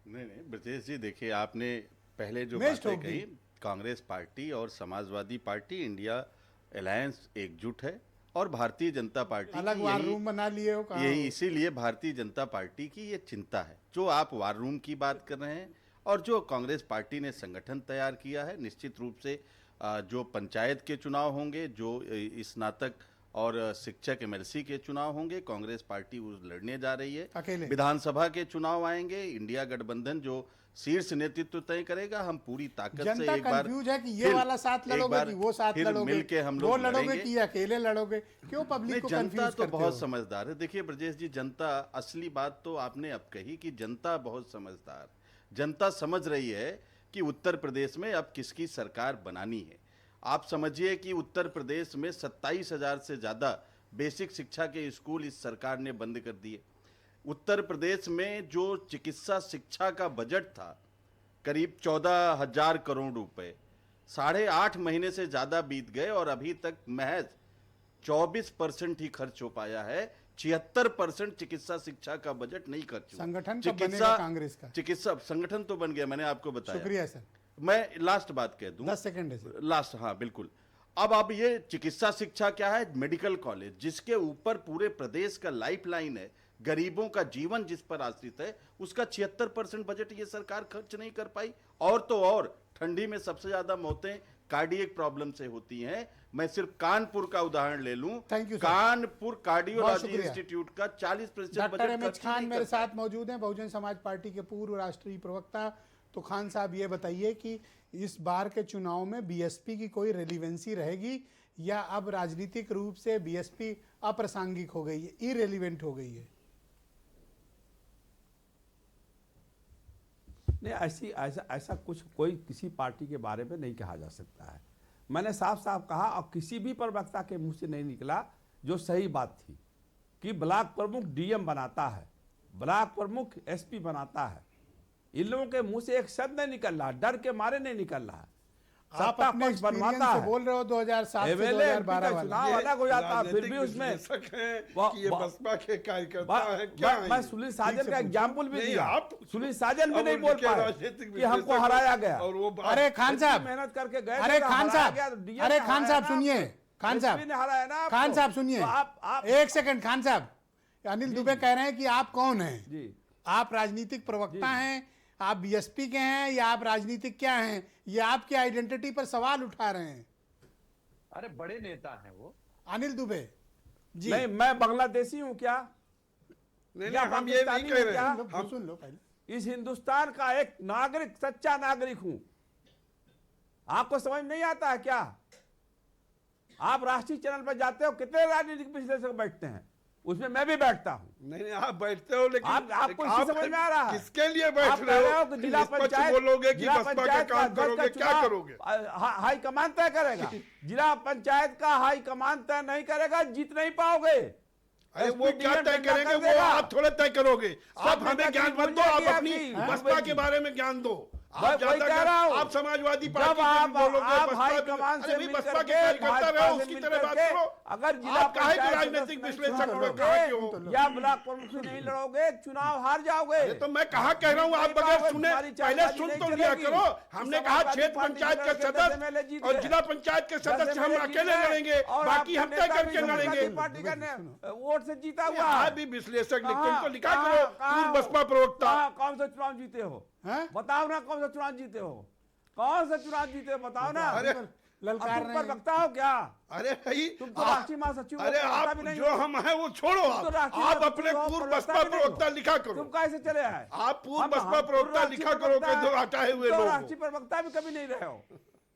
नहीं, ब्रजेश जी, देखिए, आपने पहले जो मेज बातें ठोक दी। कही, कांग्रेस पार्टी और समाजवादी पार्टी इंडिया अलायंस एकजुट है, और भारतीय जनता पार्टी अलग की वार रूम बना लिए हो, कहाँ यही हो? इसीलिए भारतीय जनता पार्टी की ये चिंता है। जो आप वार रूम की बात कर रहे हैं, और जो कांग्रेस पार्टी ने संगठन तैयार किया है, निश्चित रूप से जो पंचायत के चुनाव होंगे, जो स्नातक और शिक्षक MLC के चुनाव होंगे, कांग्रेस पार्टी उस लड़ने जा रही है। अकेले? विधानसभा के चुनाव आएंगे, इंडिया गठबंधन जो शीर्ष नेतृत्व तय करेगा। हम पूरी ताकत से जनता एक बार कंफ्यूज है कि ये वाला साथ लड़ोगे कि वो साथ लड़ोगे, मिलके हम लोग वो लड़ोगे लड़ेंगे। कि अकेले लड़ोगे? क्यों पब्लिक को जनता कंफ्यूज तो करते बहुत हो? समझदार है। देखिए ब्रजेश जी, जनता, असली बात तो आपने अब कही कि जनता बहुत समझदार। जनता समझ रही है कि उत्तर प्रदेश में अब किसकी सरकार बनानी है। आप समझिए कि उत्तर प्रदेश में 27,000 से ज़्यादा बेसिक शिक्षा के स्कूल इस सरकार ने बंद कर दिए। उत्तर प्रदेश में जो चिकित्सा शिक्षा का बजट था करीब 14,000 करोड़ रुपए, 8.5 महीने से ज़्यादा बीत गए और अभी तक महज 24% ही खर्च हो पाया है। 76% चिकित्सा शिक्षा का बजट नहीं खर्च हुआ। संगठन कब बनेगा कांग्रेस का? चिकित्सा संगठन तो बन गया, मैंने आपको बताया। शुक्रिया सर। मैं लास्ट बात कह दूं, 10 सेकंड है सर। लास्ट, हाँ बिल्कुल। अब ये चिकित्सा शिक्षा क्या है? मेडिकल कॉलेज, जिसके ऊपर पूरे प्रदेश का लाइफलाइन है, गरीबों का जीवन जिस पर आश्रित है, उसका 76% बजट ये सरकार खर्च नहीं कर पाई। और तो और ठंडी में सबसे ज्यादा मौतें कार्डियक प्रॉब्लम से होती हैं। मैं सिर्फ कानपुर का उदाहरण ले लूं, thank you sir. Kanpur cardiology शुक्रिया। इंस्टीट्यूट का 40% डॉक्टर बजट MH खर्च खान नहीं मेरे कर पाए। साथ मौजूद हैं, बहुजन समाज पार्टी के पूर्व राष्ट्रीय प्रवक्ता। तो खान साहब, ये बताइए कि इस बार के चुनाव में BSP की कोई रेलिवेंसी रहेगी, या अब राजनीतिक रूप से BSP अप्रासंगिक हो गई है, इरेलीवेंट हो गई है? नहीं, ऐसा कुछ कोई किसी पार्टी के बारे में नहीं कहा जा सकता है। मैंने साफ साफ कहा, और किसी भी प्रवक्ता के मुंह से नहीं निकला जो सही बात थी, कि ब्लॉक प्रमुख DM बनाता है, ब्लॉक प्रमुख SP बनाता है। इन लोगों के मुंह से एक शब्द नहीं निकल रहा, डर के मारे नहीं निकल रहा। आप अपने एक्सपीरियंस से बोल रहे हो 2007 से 2012 वाला। चुनाव अलग हो जाता, फिर भी उसमें ये बसपा के कार्यकर्ता हैं, क्या हैं? मैं सुनील साजन का एग्जाम्पल भी नहीं, दिया। आप सुनील साजन भी अब नहीं बोल उनके पाए राजनीतिक कि हमको विश्लेषक हराया हैं, गया। और वो अरे खान साहब, मेहनत करके गए, अरे खान साहब, अरे खान साहब सुनिए, खान साहब, ने हराया ना आपको। खान साहब सुनिए, तो आप 1 सेकंड। खान साहब, अनिल दुबे कह रहे हैं कि आप कौन हैं? जी आप राजनीतिक प्रवक्ता हैं, आप बीएसपी के हैं, या आप राजनीतिक क्या हैं? ये आपकी आइडेंटिटी पर सवाल उठा रहे हैं अरे बड़े नेता हैं वो। अनिल दुबे जी। नहीं, मैं बांग्लादेशी हूं क्या? नहीं या हम ये नहीं पाकिस्तानी कह हूं रहे क्या? हैं। हम सुन लो पहले। इस हिंदुस्तान का एक नागरिक, सच्चा नागरिक हूं। आपको समझ नहीं आता है क्या? आप राष्ट्रीय चैनल पर जाते हो, कितने राजनीतिक विश्लेषक बैठते हैं, उसमें मैं भी बैठता हूं। नहीं आप बैठते हो, लेकिन आपको इसी समझ में आ रहा है? किसके लिए बैठ आप रहे कह हो? कि जिला निष्पक्ष पंचायत बोलोगे कि जिला बसपा का पंचायत काम अध्यक्ष का करोगे, क्या चुनाव करोगे? हाई कमान तय करेगा। जिला पंचायत का हाई कमान तय नहीं करेगा, जीत नहीं पाओगे। अरे वो क्या SPDM तय डंडा करेंगे? कर वो देगा। आप थोड़े तय करोगे। आप सब हमें नेता ज्ञान की मत दो, आप बुनियादी अपनी आपकी बसपा के बारे में ज्ञान दो। आप वही ज्यादा कह रहा हूं। आप समाजवादी जब पार्टी आप के बोलोगे, आप बसपा हाई के- कमान अरे से भाई मिल बसपा करके, के कार्यकर्ता भाजपा रहो, से उसकी मिल तरह बात करके, करो। अगर जिला आप काहे के पंचायत राजनीतिक सदस्य विश्लेषक नहीं हो? कहाँ के हो? लड़ोगे या ब्लॉक प्रमुख से नहीं लड़ोगे, चुनाव हार जाओगे। अरे तो मैं कहा कह रहा हूँ, आप बगैर सुने पहले सुन तो लिया करो। हमने कहा क्षेत्र पंचायत के सदस्य और जिला पंचायत के सदस्य हम अकेले लड़ेंगे, बाकी हम तय करके लड़ेंगे। पार्टी का वोट से जीता हुआ आप है। भी विश्लेषक लिखते कहाँ- तो लिखा कहाँ- करो, कहाँ पूर्व बसपा प्रवक्ता। कहाँ- कौन सा चुनाव जीते हो? हैं? बताओ ना, कौन सा चुनाव जीते हो? कौन सा चुनाव जीते हो, बताओ ना। अरे ललकार तुम रहे पर हैं। वक्ता हो क्या? अरे भाई तुम तो राष्ट्रीय महासचिव हो, अरे प्रवक्ता आप भी नहीं जो हो। हम हैं वो छोड़ो। तुम तो राष्ट्रीय आप महासचिव अपने हो, पूर्व प्रवक्ता बसपा भी नहीं हो। प्रवक्ता लिखा करो। तुम कैसे चले आए? आप पूर्व हम- बसपा हम प्रवक्ता राष्ट्रीय लिखा करो प्रवक्ता कि जो हैं। हटाए हुए तो लोग हो। राष्ट्रीय प्रवक्ता भी कभी नहीं रहे हो,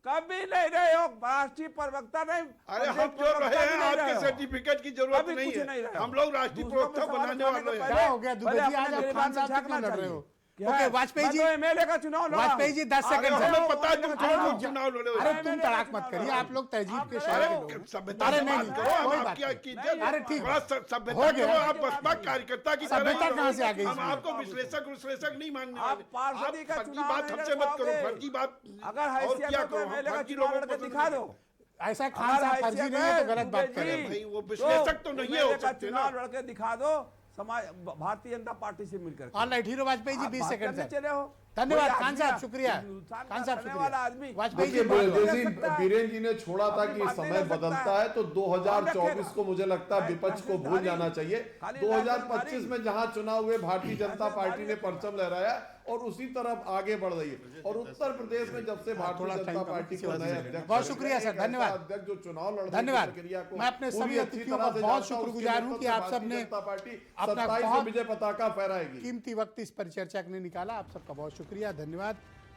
कभी नहीं रहे हो। राष्ट्रीय प्रवक्ता नहीं, अरे प्रदेश हम जो प्रवक्ता रहे भी हैं, नहीं रहे आपके हो। सर्टिफिकेट की जरूरत कभी नहीं कुछ नहीं है। रहे हो। हम लोग राष्ट्रीय दूसरों प्रवक्ता में सवाल बनाने उठाने वाले के हैं। पहले क्या हो गया दुबे पहले जी? आज अपने आप गिरबान खान में साहब से झांकना क्यों लड़ रहे चाहिए। हो? क्या ओके है? वाजपेयी मैं जी, तो एमएलए का चुनाव लड़ा वाजपेयी हूं। जी 10 अरे सेकंड हमें से। पता है तुम अरे कौन तुम- चुनाव लड़े हो। अरे मैं तुम मेरे तड़ाक चुनाव मत करिए, लड़ा आप लोग तहजीब आप के लड़े शहर हो। के लोग हैं। सभ्यता अरे से नहीं, बात करो, हम कोई आप बात क्या नहीं। कीजिए। अरे ठीक थोड़ा है। सभ्यता हो गया। करो, आप बसपा कार्यकर्ता की तरह सभ्यता ही कहाँ से आ गई हम इसमें? आपको विश्लेषक नहीं मानने आप वाले। पार्षदी का फर्जी चुनाव बात नहीं हमसे मत करो, लड़वाओगे। फर्जी बात। अगर और हैसियत क्या हो तो करो, एमएलए का फर्जी चुनाव लोगों लड़ को के दिखा दो। ऐसा खान साहब फर्जी नहीं है तो गलत बात कर रहे हैं। भाई वो विश्लेषक तो नहीं हो एमएलए का सकते ना। चुनाव लड़ के दिखा दो, समाज भारतीय जनता पार्टी से मिलकर के। All right, hero Vajpayee ji आप 20 बात सेकंड करने से। चले हो। धन्यवाद कोई खान आदमी साहब, है, शुक्रिया। हिंदुस्तान खान का साहब रहने वाला शुक्रिया। आदमी वाजपेयी जी देखिए बहुत बोल जैसे सकता है। बीरेन जी ने छोड़ा था अपनी कि बात नहीं समय रख सकता बदलता है तो है। 2024 को मुझे लगता है भाई, विपक्ष को भूल जाना चाहिए। खाली 2025 में जहां चुनाव हुए भारतीय जनता पार्टी ने परचम लहराया और उसी तरफ आगे बढ़ रही है। और उत्तर प्रदेश में जब से भारतीय थोड़ा जनता टाइम पार्टी कम को कीजिए। नए अध्यक्ष बहुत चुने शुक्रिया गए, सर, एक ऐसा धन्यवाद। अध्यक्ष जो चुनाव लड़ने की धन्यवाद। प्रक्रिया को मैं अपने पूरी सभी अच्छी अतिथियों तरह का से बहुत जानता हूं। उसके शुक्रगुजार हूं नेतृत्व कि से आप भारतीय सबने जनता पार्टी अपना 27 में बहुत विजय पताका फहराएगी। कीमती वक्त इस परिचर्चा के लिए निकाला। आप सबका बहुत शुक्रिया, धन्यवाद।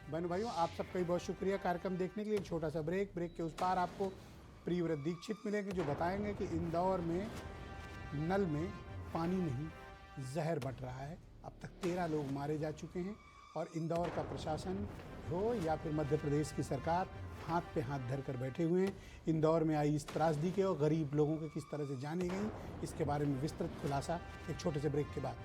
बहनों भाइयों, आप सबका भी बहुत शुक्रिया कार्यक्रम देखने के लिए। एक छोटा सा ब्रेक के उस पार आपको प्रियव्रत दीक्षित मिलेंगे जो बताएंगे कि इंदौर में नल में पानी नहीं जहर बट रहा है। अब तक 13 लोग मारे जा चुके हैं और इंदौर का प्रशासन हो या फिर मध्य प्रदेश की सरकार हाथ पे हाथ धर कर बैठे हुए हैं। इंदौर में आई इस त्रासदी के और गरीब लोगों के किस तरह से जाने गई, इसके बारे में विस्तृत खुलासा एक छोटे से ब्रेक के बाद।